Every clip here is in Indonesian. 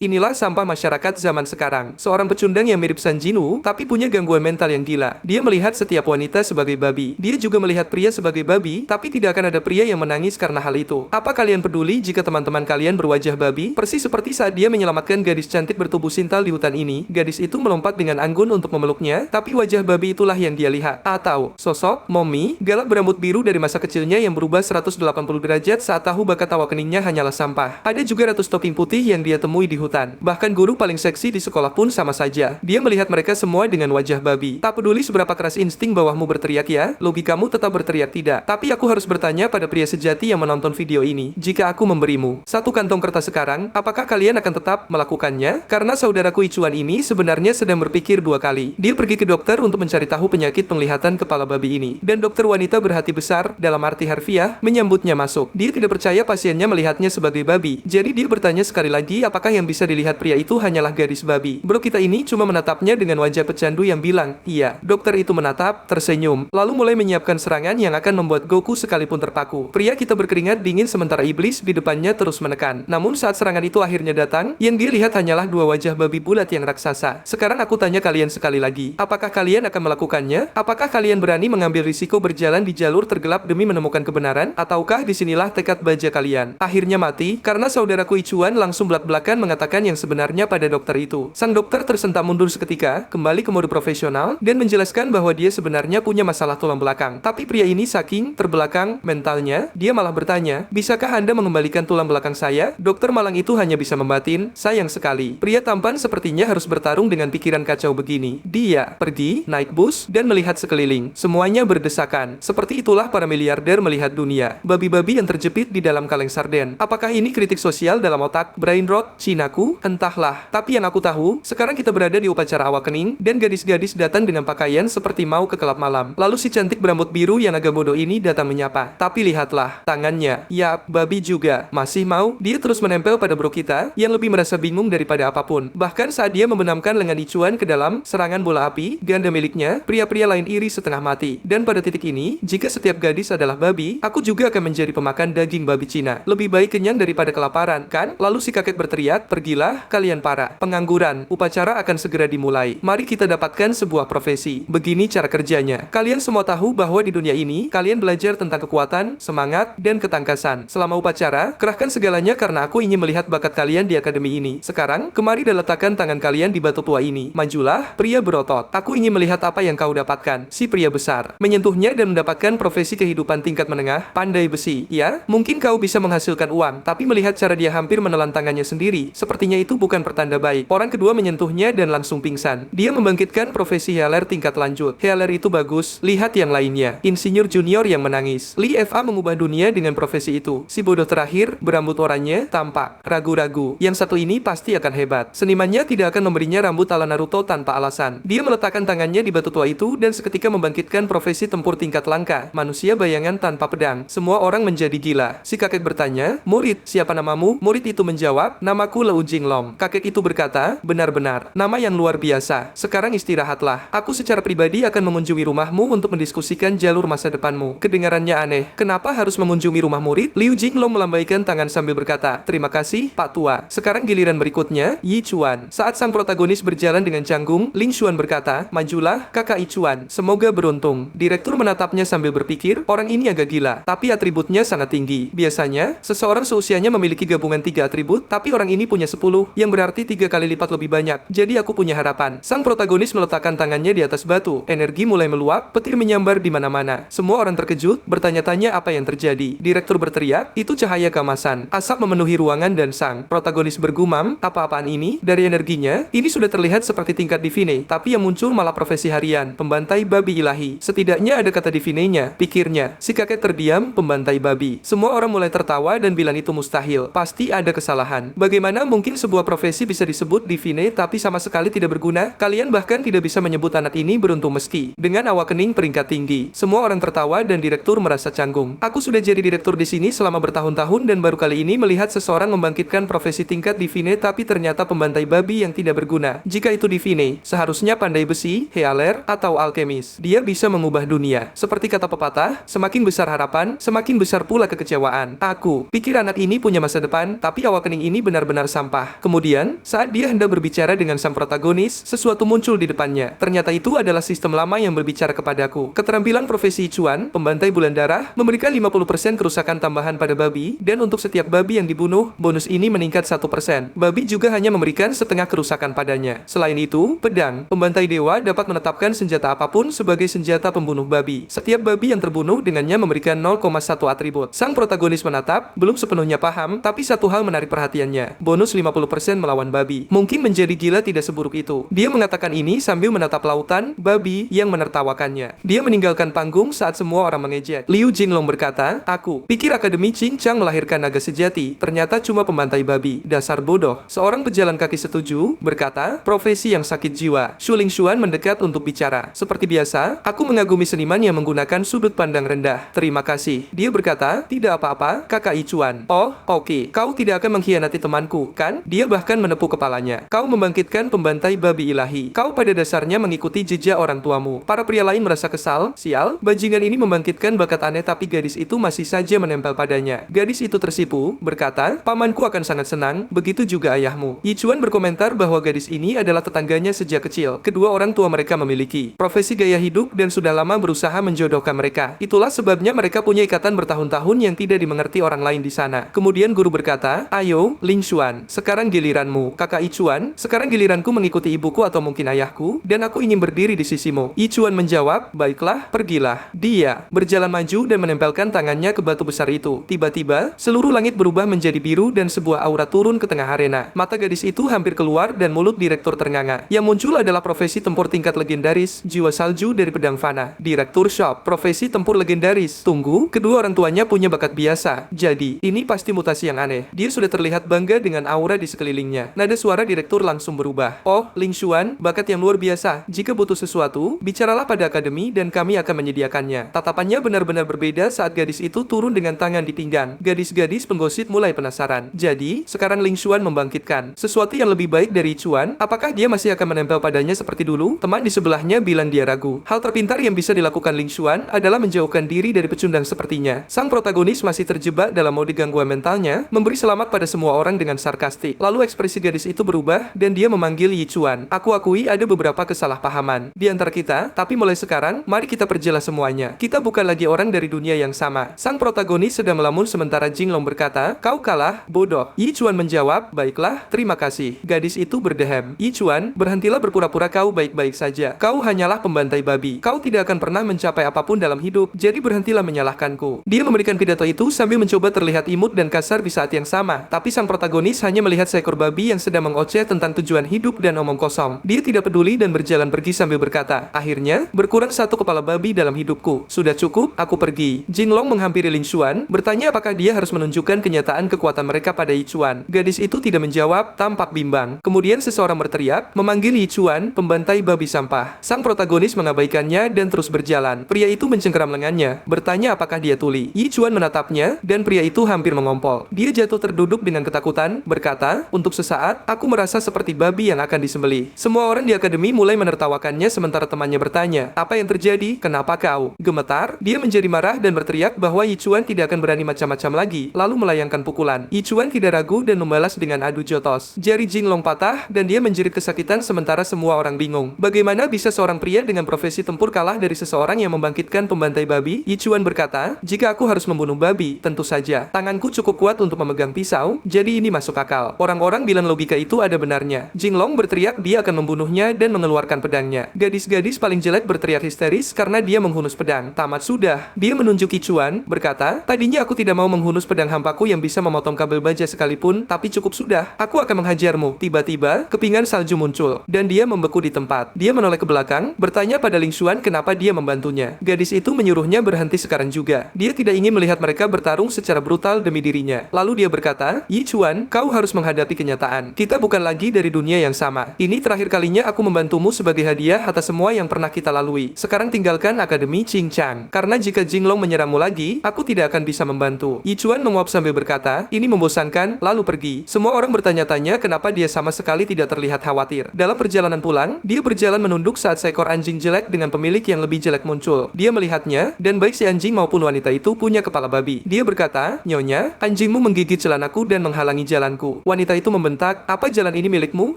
Inilah sampah masyarakat zaman sekarang. Seorang pecundang yang mirip Sanjinu, tapi punya gangguan mental yang gila. Dia melihat setiap wanita sebagai babi. Dia juga melihat pria sebagai babi, tapi tidak akan ada pria yang menangis karena hal itu. Apa kalian peduli jika teman-teman kalian berwajah babi? Persis seperti saat dia menyelamatkan gadis cantik bertubuh sintal di hutan ini. Gadis itu melompat dengan anggun untuk memeluknya, tapi wajah babi itulah yang dia lihat. Atau, sosok, Mommy, galak berambut biru dari masa kecilnya yang berubah 180 derajat saat tahu bakat tawa keningnya hanyalah sampah. Ada juga ratus topping putih yang dia temui di hutan. Bahkan guru paling seksi di sekolah pun sama saja. Dia melihat mereka semua dengan wajah babi. Tak peduli seberapa keras insting bawahmu berteriak ya, logikamu tetap berteriak tidak. Tapi aku harus bertanya pada pria sejati yang menonton video ini. Jika aku memberimu satu kantong kertas sekarang, apakah kalian akan tetap melakukannya? Karena saudaraku Icuan ini sebenarnya sedang berpikir dua kali. Dia pergi ke dokter untuk mencari tahu penyakit penglihatan kepala babi ini. Dan dokter wanita berhati besar, dalam arti harfiah, menyambutnya masuk. Dia tidak percaya pasiennya melihatnya sebagai babi. Jadi dia bertanya sekali lagi apakah yang bisa dilihat pria itu hanyalah gadis babi. Bro kita ini cuma menatapnya dengan wajah pecandu yang bilang, iya. Dokter itu menatap, tersenyum, lalu mulai menyiapkan serangan yang akan membuat Goku sekalipun terpaku. Pria kita berkeringat dingin sementara iblis di depannya terus menekan. Namun saat serangan itu akhirnya datang, yang dia lihat hanyalah dua wajah babi bulat yang raksasa. Sekarang aku tanya kalian sekali lagi, apakah kalian akan melakukannya? Apakah kalian berani mengambil risiko berjalan di jalur tergelap demi menemukan kebenaran? Ataukah disinilah tekad baja kalian? Akhirnya mati, karena saudaraku Icuan langsung belak-belakan mengatakan yang sebenarnya pada dokter itu. Sang dokter tersentak mundur seketika, kembali ke mode profesional, dan menjelaskan bahwa dia sebenarnya punya masalah tulang belakang. Tapi pria ini saking terbelakang mentalnya, dia malah bertanya, bisakah Anda mengembalikan tulang belakang saya? Dokter malang itu hanya bisa membatin, sayang sekali. Pria tampan sepertinya harus bertarung dengan pikiran kacau begini. Dia pergi, naik bus, dan melihat sekeliling. Semuanya berdesakan. Seperti itulah para miliarder melihat dunia. Babi-babi yang terjepit di dalam kaleng sarden. Apakah ini kritik sosial dalam otak brain rot Cinaku? Entahlah. Tapi yang aku tahu, sekarang kita berada di upacara awakening, dan gadis-gadis datang dengan pakaian seperti mau ke kelab malam. Lalu si cantik berambut biru yang agak bodoh ini datang menyapa. Tapi lihatlah, tangannya. Yap, babi juga. Masih mau? Dia terus menempel pada bro kita, yang lebih merasa bingung daripada apapun. Bahkan saat dia membenamkan lengan Icuan ke dalam serangan bola api, ganda miliknya, pria-pria lain iri setengah mati. Dan pada titik ini, jika setiap gadis adalah babi, aku juga akan menjadi pemakan daging babi Cina. Lebih baik kenyang daripada kelaparan, kan? Lalu si kakek berteriak, pergilah, kalian para pengangguran, upacara akan segera dimulai. Mari kita dapatkan sebuah profesi. Begini cara kerjanya. Kalian semua tahu bahwa di dunia ini, kalian belajar tentang kekuatan, semangat, dan ketangkasan. Selama upacara, kerahkan segalanya karena aku ingin melihat bakat kalian di akademi ini. Sekarang, kemari dan letakkan tangan kalian di batu tua ini. Majulah, pria berotot. Aku ingin melihat apa yang kau dapatkan. Si pria besar menyentuhnya dan mendapatkan profesi kehidupan tingkat menengah, pandai besi. Ya, mungkin kau bisa menghasilkan uang, tapi melihat cara dia hampir menelan tangannya sendiri, sepertinya itu bukan pertanda baik. Orang kedua menyentuhnya dan langsung pingsan. Dia membangkitkan profesi Healer tingkat lanjut. Healer itu bagus, lihat yang lainnya. Insinyur junior yang menangis. Lee FA mengubah dunia dengan profesi itu. Si bodoh terakhir, berambut oranye, tampak ragu-ragu. Yang satu ini pasti akan hebat. Senimannya tidak akan memberinya rambut ala Naruto tanpa alasan. Dia meletakkan tangannya di batu tua itu dan seketika membangkitkan profesi tempur tingkat langka. Manusia bayangan tanpa pedang. Semua orang menjadi gila. Si kakek bertanya, murid, siapa namamu? Murid itu menjawab, namaku Leu Jinglong. Kakek itu berkata, benar-benar, nama yang luar biasa. Sekarang istirahatlah. Aku secara pribadi akan mengunjungi rumahmu untuk mendiskusikan jalur masa depanmu. Kedengarannya aneh. Kenapa harus mengunjungi rumah murid? Liu Jinglong melambaikan tangan sambil berkata, terima kasih, Pak Tua. Sekarang giliran berikutnya, Yi Chuan. Saat sang protagonis berjalan dengan canggung, Ling Xuan berkata, majulah, kakak Yi Chuan. Semoga beruntung. Direktur menatapnya sambil berpikir, orang ini agak gila, tapi atributnya sangat tinggi. Biasanya, seseorang seusianya memiliki gabungan 3 atribut, tapi orang ini punya 10, yang berarti 3 kali lipat lebih banyak. Jadi aku punya harapan. Sang protagonis meletakkan tangannya di atas batu. Energi mulai meluap, petir menyambar di mana-mana. Semua orang terkejut, bertanya-tanya apa yang terjadi. Direktur berteriak, itu cahaya keemasan. Asap memenuhi ruangan dan sang protagonis bergumam, apa-apaan ini? Dari energinya, ini sudah terlihat seperti tingkat divine, tapi yang muncul malah profesi harian, pembantai babi ilahi. Setidaknya ada kata divine-nya, pikirnya. Si kakek terdiam, pembantai babi. Semua orang mulai tertawa dan bilang itu mustahil. Pasti ada kesalahan. Bagaimana mungkin sebuah profesi bisa disebut divine tapi sama sekali tidak berguna? Kalian bahkan tidak bisa menyebut anak ini beruntung meski dengan awakening peringkat tinggi. Semua orang tertawa dan direktur merasa canggung. Aku sudah jadi direktur di sini selama bertahun-tahun dan baru kali ini melihat seseorang membangkitkan profesi tingkat divine tapi ternyata pembantai babi yang tidak berguna. Jika itu divine, seharusnya pandai besi, healer, atau alkemis. Dia bisa mengubah dunia. Seperti kata pepatah, semakin besar harapan, semakin besar pula kekecewaan. Aku pikir anak ini punya masa depan, tapi awakening ini benar-benar sampah. sampah. Kemudian, saat dia hendak berbicara dengan sang protagonis, sesuatu muncul di depannya. Ternyata itu adalah sistem lama yang berbicara kepadaku. Keterampilan profesi Ichuan, pembantai bulan darah, memberikan 50% kerusakan tambahan pada babi, dan untuk setiap babi yang dibunuh, bonus ini meningkat 1%. Babi juga hanya memberikan setengah kerusakan padanya. Selain itu, pedang, pembantai dewa dapat menetapkan senjata apapun sebagai senjata pembunuh babi. Setiap babi yang terbunuh dengannya memberikan 0,1 atribut. Sang protagonis menatap, belum sepenuhnya paham, tapi satu hal menarik perhatiannya. Bonus 50% melawan babi. Mungkin menjadi gila tidak seburuk itu. Dia mengatakan ini sambil menatap lautan, babi yang menertawakannya. Dia meninggalkan panggung saat semua orang mengejek. Liu Jinglong berkata, aku pikir Akademi Qing Chang melahirkan naga sejati, ternyata cuma pembantai babi. Dasar bodoh. Seorang pejalan kaki setuju, berkata, profesi yang sakit jiwa. Shu Lingshuan mendekat untuk bicara. Seperti biasa, aku mengagumi seniman yang menggunakan sudut pandang rendah. Terima kasih. Dia berkata, tidak apa-apa, kakak Ichuan. Oh, oke. Kau tidak akan mengkhianati temanku, kan? Dia bahkan menepuk kepalanya. Kau membangkitkan pembantai babi ilahi. Kau pada dasarnya mengikuti jejak orang tuamu. Para pria lain merasa kesal. Sial, bajingan ini membangkitkan bakat aneh tapi gadis itu masih saja menempel padanya. Gadis itu tersipu, berkata, pamanku akan sangat senang, begitu juga ayahmu. Ichuan berkomentar bahwa gadis ini adalah tetangganya sejak kecil. Kedua orang tua mereka memiliki profesi gaya hidup dan sudah lama berusaha menjodohkan mereka. Itulah sebabnya mereka punya ikatan bertahun-tahun yang tidak dimengerti orang lain di sana. Kemudian guru berkata, ayo, Lingshuan, sekarang giliranmu. Kakak Ichuan, sekarang giliranku mengikuti ibuku atau mungkin ayahku, dan aku ingin berdiri di sisimu. Ichuan menjawab, baiklah, pergilah. Dia berjalan maju dan menempelkan tangannya ke batu besar itu. Tiba-tiba, seluruh langit berubah menjadi biru dan sebuah aura turun ke tengah arena. Mata gadis itu hampir keluar dan mulut direktur ternganga. Yang muncul adalah profesi tempur tingkat legendaris, jiwa salju dari pedang fana. Direktur Shop, profesi tempur legendaris. Tunggu, kedua orang tuanya punya bakat biasa. Jadi, ini pasti mutasi yang aneh. Dia sudah terlihat bangga dengan aura di sekelilingnya. Nada suara direktur langsung berubah. Oh, Lingshuan, bakat yang luar biasa. Jika butuh sesuatu, bicaralah pada akademi dan kami akan menyediakannya. Tatapannya benar-benar berbeda saat gadis itu turun dengan tangan di pinggang. Gadis-gadis penggosit mulai penasaran. Jadi, sekarang Lingshuan membangkitkan sesuatu yang lebih baik dari Ichuan. Apakah dia masih akan menempel padanya seperti dulu? Teman di sebelahnya bilang dia ragu. Hal terpintar yang bisa dilakukan Lingshuan adalah menjauhkan diri dari pecundang sepertinya. Sang protagonis masih terjebak dalam mode gangguan mentalnya, memberi selamat pada semua orang dengan sarkastik. Lalu ekspresi gadis itu berubah dan dia memanggil Ichuan. Aku akui ada beberapa kesalahpahaman di antara kita, tapi mulai sekarang, mari kita perjelas semuanya. Kita bukan lagi orang dari dunia yang sama. Sang protagonis sedang melamun sementara Jinglong berkata, kau kalah, bodoh. Ichuan menjawab, baiklah, terima kasih. Gadis itu berdehem. Ichuan, berhentilah berpura-pura kau baik-baik saja. Kau hanyalah pembantai babi. Kau tidak akan pernah mencapai apapun dalam hidup, jadi berhentilah menyalahkanku. Dia memberikan pidato itu sambil mencoba terlihat imut dan kasar di saat yang sama, tapi sang protagonis hanya melihat seekor babi yang sedang mengoceh tentang tujuan hidup dan omong kosong. Dia tidak peduli dan berjalan pergi sambil berkata, akhirnya, berkurang satu kepala babi dalam hidupku. Sudah cukup, aku pergi. Jinglong menghampiri Lingshuan, bertanya apakah dia harus menunjukkan kenyataan kekuatan mereka pada Ichuan. Gadis itu tidak menjawab, tampak bimbang. Kemudian seseorang berteriak, memanggil Ichuan, pembantai babi sampah. Sang protagonis mengabaikannya dan terus berjalan. Pria itu mencengkeram lengannya, bertanya apakah dia tuli. Ichuan menatapnya, dan pria itu hampir mengompol. Dia jatuh terduduk dengan ketakutan, berkata, untuk sesaat, aku merasa seperti babi yang akan disembelih. Semua orang di akademi mulai menertawakannya sementara temannya bertanya, apa yang terjadi? Kenapa kau? Gemetar, dia menjadi marah dan berteriak bahwa Ichuan tidak akan berani macam-macam lagi, lalu melayangkan pukulan. Ichuan tidak ragu dan membalas dengan adu jotos. Jari Jinglong patah dan dia menjerit kesakitan sementara semua orang bingung. Bagaimana bisa seorang pria dengan profesi tempur kalah dari seseorang yang membangkitkan pembantai babi? Ichuan berkata, jika aku harus membunuh babi, tentu saja. Tanganku cukup kuat untuk memegang pisau, jadi ini masuk akal. Orang-orang bilang logika itu ada benarnya. Jinglong berteriak dia akan membunuhnya dan mengeluarkan pedangnya. Gadis-gadis paling jelek berteriak histeris karena dia menghunus pedang. Tamat sudah. Dia menunjuk Ichuan, berkata, tadinya aku tidak mau menghunus pedang hampaku yang bisa memotong kabel baja sekalipun, tapi cukup sudah. Aku akan menghajarmu. Tiba-tiba, kepingan salju muncul, dan dia membeku di tempat. Dia menoleh ke belakang, bertanya pada Lingshuan kenapa dia membantunya. Gadis itu menyuruhnya berhenti sekarang juga. Dia tidak ingin melihat mereka bertarung secara brutal demi dirinya. Lalu dia berkata, Ichuan, kau harus menghadapi kenyataan. Kita bukan lagi dari dunia yang sama. Ini terakhir kalinya aku membantumu sebagai hadiah atas semua yang pernah kita lalui. Sekarang tinggalkan Akademi Qing Chang. Karena jika Jinglong menyerangmu lagi, aku tidak akan bisa membantu. Ichuan menguap sambil berkata, ini membosankan, lalu pergi. Semua orang bertanya-tanya kenapa dia sama sekali tidak terlihat khawatir. Dalam perjalanan pulang, dia berjalan menunduk saat seekor anjing jelek dengan pemilik yang lebih jelek muncul. Dia melihatnya, dan baik si anjing maupun wanita itu punya kepala babi. Dia berkata, Nyonya, anjingmu menggigit celanaku dan menghalangi jalanku. itu. Wanita itu membentak, apa jalan ini milikmu?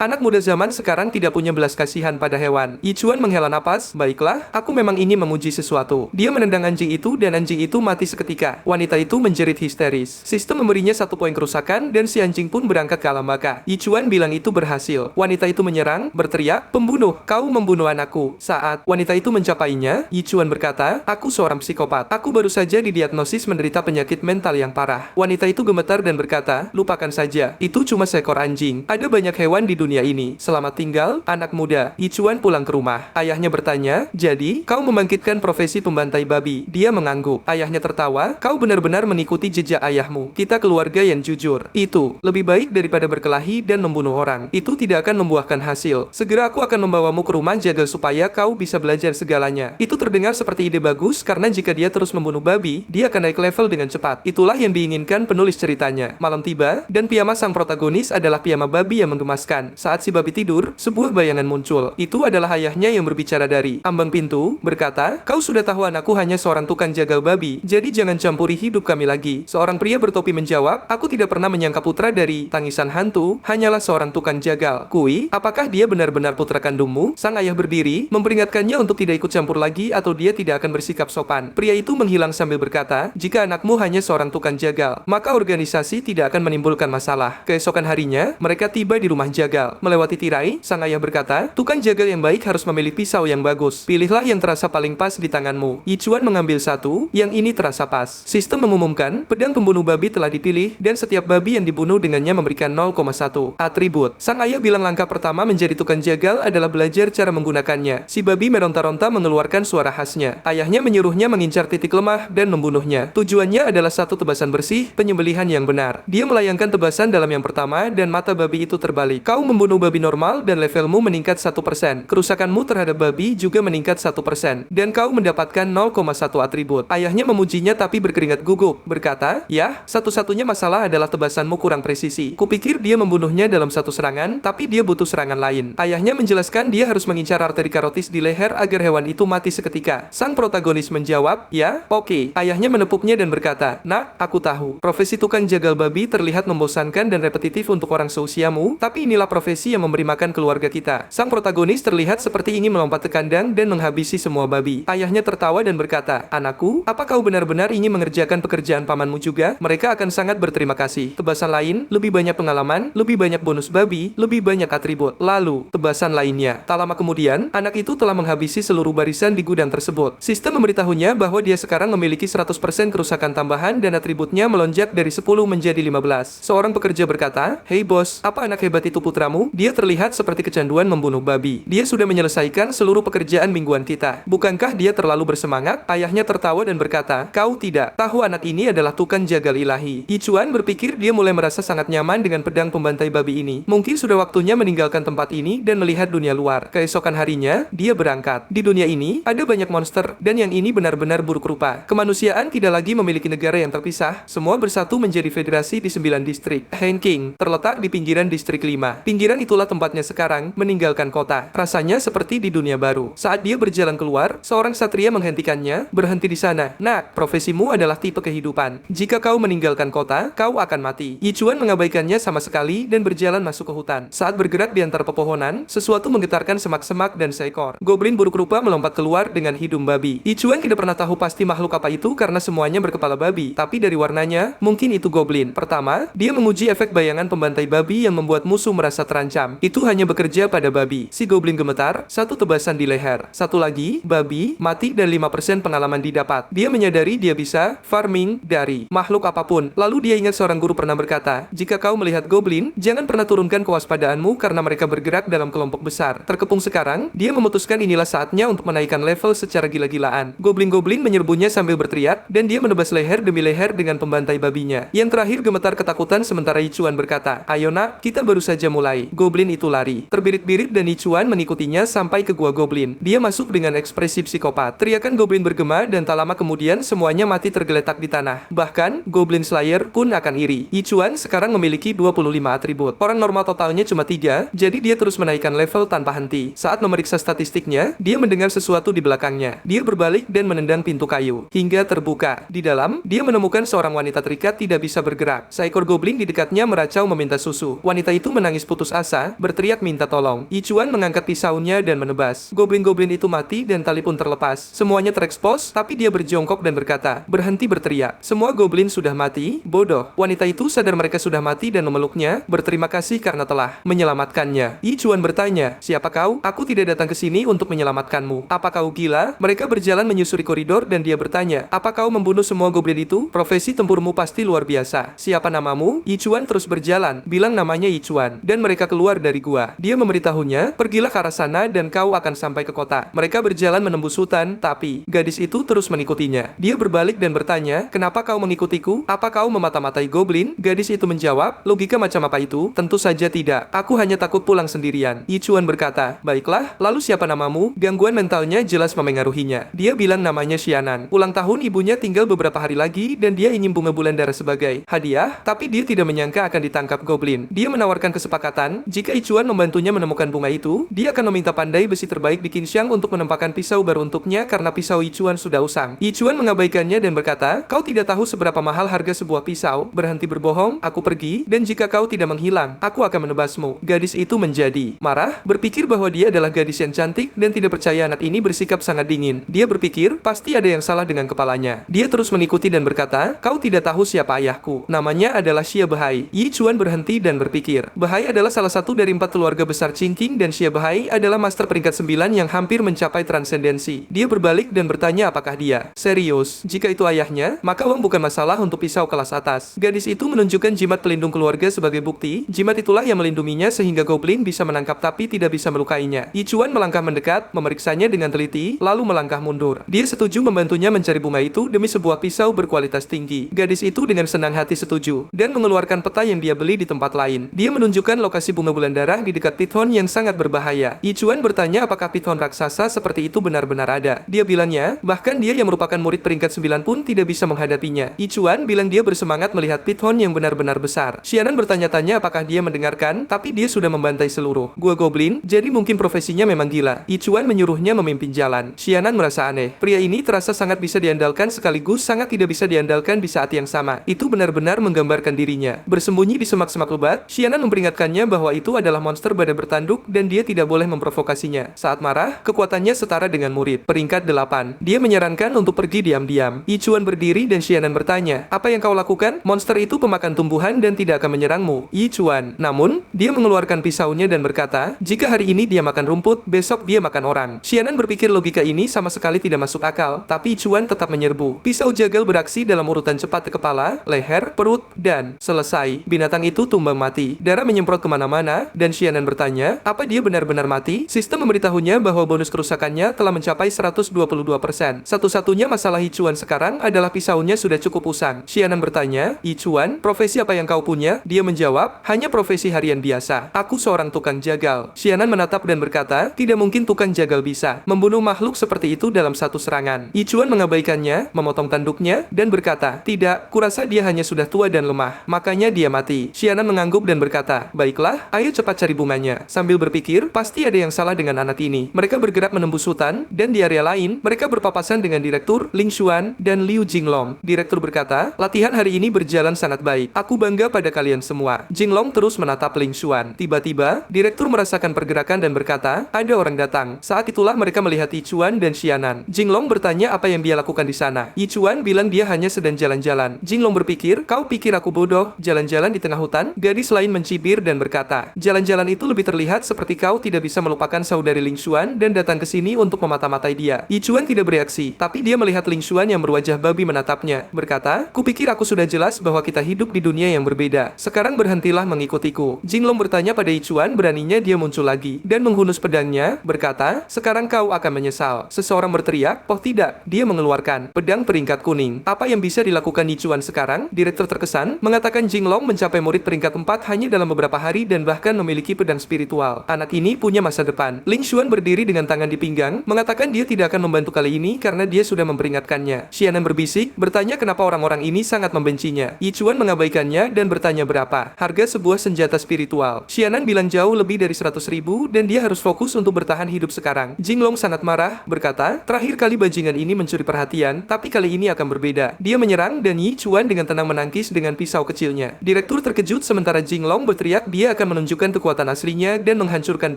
Anak muda zaman sekarang tidak punya belas kasihan pada hewan. Yichuan menghela napas, baiklah, aku memang ingin memuji sesuatu. Dia menendang anjing itu dan anjing itu mati seketika. Wanita itu menjerit histeris. Sistem memberinya 1 poin kerusakan dan si anjing pun berangkat ke alam baka. Yichuan bilang itu berhasil. Wanita itu menyerang, berteriak, pembunuh, kau membunuh anakku. Saat wanita itu mencapainya, Yichuan berkata, aku seorang psikopat. Aku baru saja didiagnosis menderita penyakit mental yang parah. Wanita itu gemetar dan berkata, lupakan saja. Itu cuma seekor anjing. Ada banyak hewan di dunia ini. Selamat tinggal, anak muda. Yichuan pulang ke rumah. Ayahnya bertanya, jadi, kau membangkitkan profesi pembantai babi. Dia mengangguk. Ayahnya tertawa, kau benar-benar mengikuti jejak ayahmu. Kita keluarga yang jujur. Itu lebih baik daripada berkelahi dan membunuh orang. Itu tidak akan membuahkan hasil. Segera aku akan membawamu ke rumah jagal supaya kau bisa belajar segalanya. Itu terdengar seperti ide bagus karena jika dia terus membunuh babi, dia akan naik level dengan cepat. Itulah yang diinginkan penulis ceritanya. Malam tiba, dan piyama sang protagonis adalah piyama babi yang menggemaskan. Saat si babi tidur, sebuah bayangan muncul. Itu adalah ayahnya yang berbicara dari ambang pintu, berkata, kau sudah tahu anakku hanya seorang tukang jagal babi, jadi jangan campuri hidup kami lagi. Seorang pria bertopi menjawab, aku tidak pernah menyangka putra dari tangisan hantu, hanyalah seorang tukang jagal. Kui, apakah dia benar-benar putra kandungmu? Sang ayah berdiri, memperingatkannya untuk tidak ikut campur lagi atau dia tidak akan bersikap sopan. Pria itu menghilang sambil berkata, jika anakmu hanya seorang tukang jagal, maka organisasi tidak akan menimbulkan masalah. Keesokan harinya, mereka tiba di rumah jagal. Melewati tirai, sang ayah berkata, tukang jagal yang baik harus memilih pisau yang bagus. Pilihlah yang terasa paling pas di tanganmu. Yichuan mengambil satu, yang ini terasa pas. Sistem mengumumkan, pedang pembunuh babi telah dipilih, dan setiap babi yang dibunuh dengannya memberikan 0,1 atribut. Sang ayah bilang langkah pertama menjadi tukang jagal adalah belajar cara menggunakannya. Si babi meronta-ronta mengeluarkan suara khasnya. Ayahnya menyuruhnya mengincar titik lemah dan membunuhnya. Tujuannya adalah satu tebasan bersih, penyembelihan yang benar. Dia melayangkan tebasan dalam yang pertama dan mata babi itu terbalik. Kau membunuh babi normal dan levelmu meningkat 1%. Kerusakanmu terhadap babi juga meningkat 1%. Dan kau mendapatkan 0,1 atribut. Ayahnya memujinya tapi berkeringat gugup. Berkata, ya, satu-satunya masalah adalah tebasanmu kurang presisi. Kupikir dia membunuhnya dalam satu serangan, tapi dia butuh serangan lain. Ayahnya menjelaskan dia harus mengincar arteri karotis di leher agar hewan itu mati seketika. Sang protagonis menjawab, ya, oke. Ayahnya menepuknya dan berkata, nak, aku tahu. Profesi tukang jagal babi terlihat membosankan dan repetitif untuk orang seusiamu, tapi inilah profesi yang memberi makan keluarga kita. Sang protagonis terlihat seperti ingin melompat ke kandang dan menghabisi semua babi. Ayahnya tertawa dan berkata, anakku, apa kau benar-benar ingin mengerjakan pekerjaan pamanmu juga? Mereka akan sangat berterima kasih. Tebasan lain, lebih banyak pengalaman, lebih banyak bonus babi, lebih banyak atribut. Lalu, tebasan lainnya. Tak lama kemudian, anak itu telah menghabisi seluruh barisan di gudang tersebut. Sistem memberitahunya bahwa dia sekarang memiliki 100% kerusakan tambahan dan atributnya melonjak dari 10 menjadi 15. Seorang pekerja berkata, hei bos, apa anak hebat itu putramu? Dia terlihat seperti kecanduan membunuh babi. Dia sudah menyelesaikan seluruh pekerjaan mingguan kita. Bukankah dia terlalu bersemangat? Ayahnya tertawa dan berkata, kau tidak tahu anak ini adalah tukang jagal ilahi. Yichuan berpikir dia mulai merasa sangat nyaman dengan pedang pembantai babi ini. Mungkin sudah waktunya meninggalkan tempat ini dan melihat dunia luar. Keesokan harinya, dia berangkat. Di dunia ini, ada banyak monster, dan yang ini benar-benar buruk rupa. Kemanusiaan tidak lagi memiliki negara yang terpisah. Semua bersatu menjadi federasi di 9 distrik. Hanking terletak di pinggiran distrik 5. Pinggiran itulah tempatnya sekarang, meninggalkan kota. Rasanya seperti di dunia baru. Saat dia berjalan keluar, seorang satria menghentikannya, berhenti di sana. Nak, profesimu adalah tipe kehidupan. Jika kau meninggalkan kota, kau akan mati. Yichuan mengabaikannya sama sekali dan berjalan masuk ke hutan. Saat bergerak di antara pepohonan, sesuatu menggetarkan semak-semak dan seekor goblin buruk rupa melompat keluar dengan hidung babi. Yichuan tidak pernah tahu pasti makhluk apa itu karena semuanya berkepala babi, tapi dari warnanya, mungkin itu goblin. Pertama, dia menguji efek bayangan pembantai babi yang membuat musuh merasa terancam. Itu hanya bekerja pada babi. Si goblin gemetar, satu tebasan di leher. Satu lagi, babi, mati dan 5% pengalaman didapat. Dia menyadari dia bisa farming dari makhluk apapun. Lalu dia ingat seorang guru pernah berkata, jika kau melihat goblin, jangan pernah turunkan kewaspadaanmu karena mereka bergerak dalam kelompok besar. Terkepung sekarang, dia memutuskan inilah saatnya untuk menaikkan level secara gila-gilaan. Goblin-goblin menyerbunya sambil berteriak, dan dia menebas leher demi leher dengan pembantai babinya. Yang terakhir gemetar ketakutan sementara Yichuan berkata, ayo nak, kita baru saja mulai. Goblin itu lari. Terbirit-birit dan Yichuan mengikutinya sampai ke gua goblin. Dia masuk dengan ekspresi psikopat. Teriakan goblin bergema dan tak lama kemudian semuanya mati tergeletak di tanah. Bahkan, Goblin Slayer pun akan iri. Yichuan sekarang memiliki 25 atribut. Orang normal totalnya cuma 3, jadi dia terus menaikkan level tanpa henti. Saat memeriksa statistiknya, dia mendengar sesuatu di belakangnya. Dia berbalik dan menendang pintu kayu hingga terbuka. Di dalam, dia menemukan seorang wanita terikat tidak bisa bergerak. Seekor goblin di dekatnya meracau meminta susu. Wanita itu menangis putus asa, berteriak minta tolong. Yi Chuan mengangkat pisaunya dan menebas. Goblin-goblin itu mati dan tali pun terlepas. Semuanya terekspos, tapi dia berjongkok dan berkata, "Berhenti berteriak. Semua goblin sudah mati, bodoh." Wanita itu sadar mereka sudah mati dan memeluknya, berterima kasih karena telah menyelamatkannya. Yi Chuan bertanya, "Siapa kau? Aku tidak datang ke sini untuk menyelamatkanmu. Apa kau gila?" Mereka berjalan menyusuri koridor dan dia bertanya, "Apa kau membunuh semua goblin itu? Profesi tempurmu pasti luar biasa. Siapa namamu?" Yi Chuan terus berjalan, bilang namanya Yi Chuan, dan mereka keluar dari gua. Dia memberitahunya, "Pergilah ke arah sana dan kau akan sampai ke kota." Mereka berjalan menembus hutan, tapi gadis itu terus mengikutinya. Dia berbalik dan bertanya, "Kenapa kau mengikutiku? Apa kau memata-matai goblin?" Gadis itu menjawab, "Logika macam apa itu? Tentu saja tidak. Aku hanya takut pulang sendirian." Yi Chuan berkata, "Baiklah, lalu siapa namamu?" Gangguan mentalnya jelas memengaruhinya. Dia bilang namanya Xianan. Ulang tahun ibunya tinggal beberapa hari lagi dan dia ingin bunga bulan darah sebagai hadiah, tapi dia tidak menyangka akan ditangkap goblin. Dia menawarkan kesepakatan, jika Yi Chuan membantunya menemukan bunga itu, dia akan meminta pandai besi terbaik di Qinxiang untuk menempatkan pisau baru untuknya karena pisau Yi Chuan sudah usang. Yi Chuan mengabaikannya dan berkata, "Kau tidak tahu seberapa mahal harga sebuah pisau. Berhenti berbohong, aku pergi, dan jika kau tidak menghilang, aku akan menebasmu." Gadis itu menjadi marah, berpikir bahwa dia adalah gadis yang cantik dan tidak percaya anak ini bersikap sangat dingin. Dia berpikir, pasti ada yang salah dengan kepalanya. Dia terus mengikuti dan berkata, "Kau tidak tahu siapa ayahku. Namanya adalah Xia Bahai." Yi Chuan berhenti dan berpikir, Bahai adalah salah satu dari 4 keluarga besar Qingqing dan Xia Bahai adalah master peringkat 9 yang hampir mencapai transendensi. Dia berbalik dan bertanya apakah dia serius. Jika itu ayahnya, maka uang bukan masalah untuk pisau kelas atas. Gadis itu menunjukkan jimat pelindung keluarga sebagai bukti. Jimat itulah yang melindunginya sehingga goblin bisa menangkap tapi tidak bisa melukainya. Yi Chuan melangkah mendekat, memeriksanya dengan teliti, lalu melangkah mundur. Dia setuju membantunya mencari bunga itu demi sebuah pisau berkualitas tinggi. Gadis itu dengan senang hati setuju, dan mengeluarkan peta yang dia beli di tempat lain. Dia menunjukkan lokasi bunga bulan darah di dekat Pithon yang sangat berbahaya. Yi Chuan bertanya apakah Pithon raksasa seperti itu benar-benar ada. Dia bilangnya, bahkan dia yang merupakan murid peringkat 9 pun tidak bisa menghadapinya. Yi Chuan bilang dia bersemangat melihat Pithon yang benar-benar besar. Xianan bertanya-tanya apakah dia mendengarkan, tapi dia sudah membantai seluruh gua goblin, jadi mungkin profesinya memang gila. Yi Chuan menyuruhnya memimpin jalan. Xianan merasa aneh. Pria ini terasa sangat bisa diandalkan sekaligus sangat tidak bisa diandalkan di saat yang sama. Itu benar-benar menggambarkan dirinya. Bersembunyi di semak-semak lebat, Xianan memperingatkannya bahwa itu adalah monster badan bertanduk dan dia tidak boleh memprovokasinya. Saat marah, kekuatannya setara dengan murid peringkat 8. Dia menyarankan untuk pergi diam-diam. Yi Chuan berdiri dan Xianan bertanya, "Apa yang kau lakukan? Monster itu pemakan tumbuhan dan tidak akan menyerangmu." Yi Chuan, namun, dia mengeluarkan pisaunya dan berkata, "Jika hari ini dia makan rumput, besok dia makan orang." Xianan berpikir logika ini sama sekali tidak masuk akal, tapi Yi Chuan tetap menyerbu. Pisau jagal beraksi dalam urutan cepat ke kepala, leher, perut, dan selesai. Binatang itu tumbang mati. Darah menyemprot kemana-mana, dan Xianan bertanya, apa dia benar-benar mati? Sistem memberitahunya bahwa bonus kerusakannya telah mencapai 122%. Satu-satunya masalah Yi Chuan sekarang adalah pisaunya sudah cukup usang. Xianan bertanya, "Yi Chuan, profesi apa yang kau punya?" Dia menjawab, "Hanya profesi harian biasa. Aku seorang tukang jagal." Xianan menatap dan berkata, "Tidak mungkin tukang jagal bisa membunuh makhluk seperti itu dalam satu serangan." Yi Chuan mengabaikannya, memotong tanduknya, dan berkata, "Tidak, kurasa dia hanya sudah tua dan lemah, makanya dia mati." Xianan mengangguk dan berkata, "Baiklah, ayo cepat cari bunganya." Sambil berpikir, pasti ada yang salah dengan anak ini. Mereka bergerak menembus hutan, dan di area lain, mereka berpapasan dengan Direktur Ling Xuan dan Liu Jinglong. Direktur berkata, "Latihan hari ini berjalan sangat baik. Aku bangga pada kalian semua." Jinglong terus menatap Ling Xuan. Tiba-tiba, Direktur merasakan pergerakan dan berkata, "Ada orang datang." Saat itulah mereka melihat Yi Chuan dan Xianan. Jinglong bertanya apa yang dia lakukan di sana. Yi Chuan bilang dia hanya sedang jalan-jalan. Jinglong berpikir, "Kau pikir aku bodoh? Jalan-jalan di tengah hutan?" Gadis lain mencibir dan berkata, "Jalan-jalan itu lebih terlihat seperti kau tidak bisa melupakan saudari Ling Xuan dan datang ke sini untuk memata-matai dia." Yi Chuan tidak bereaksi, tapi dia melihat Ling Xuan yang berwajah babi menatapnya. Berkata, "Kupikir aku sudah jelas bahwa kita hidup di dunia yang berbeda. Sekarang berhentilah mengikutiku." Jinglong bertanya pada Yi Chuan, beraninya dia muncul lagi dan menghunus pedangnya, berkata, "Sekarang kau akan menyesal." Seseorang berteriak, "Oh tidak." Dia mengeluarkan pedang peringkat kuning. Apa yang bisa dilakukan Yi Chuan sekarang? Direktur terkesan mengatakan Jinglong mencapai murid peringkat 4 hanya dalam beberapa hari dan bahkan memiliki pedang spiritual. Anak ini punya masa depan. Ling Xuan berdiri dengan tangan di pinggang, mengatakan dia tidak akan membantu kali ini karena dia sudah memperingatkannya. Xianan berbisik, bertanya kenapa orang-orang ini sangat membencinya. Yi Chuan mengabaikannya dan bertanya berapa harga sebuah senjata spiritual. Xianan bilang jauh lebih dari 100.000 dan dia harus fokus untuk bertahan hidup sekarang. Jinglong sangat marah, berkata, "Terakhir kali bajingan ini mencuri perhatian, tapi kali ini akan berbeda." Dia menyerang dan Yi Chuan dengan tenang menangkis dengan pisau kecilnya. Direktur terkejut sementara Jinglong berteriak dia akan menunjukkan kekuatan aslinya dan menghancurkan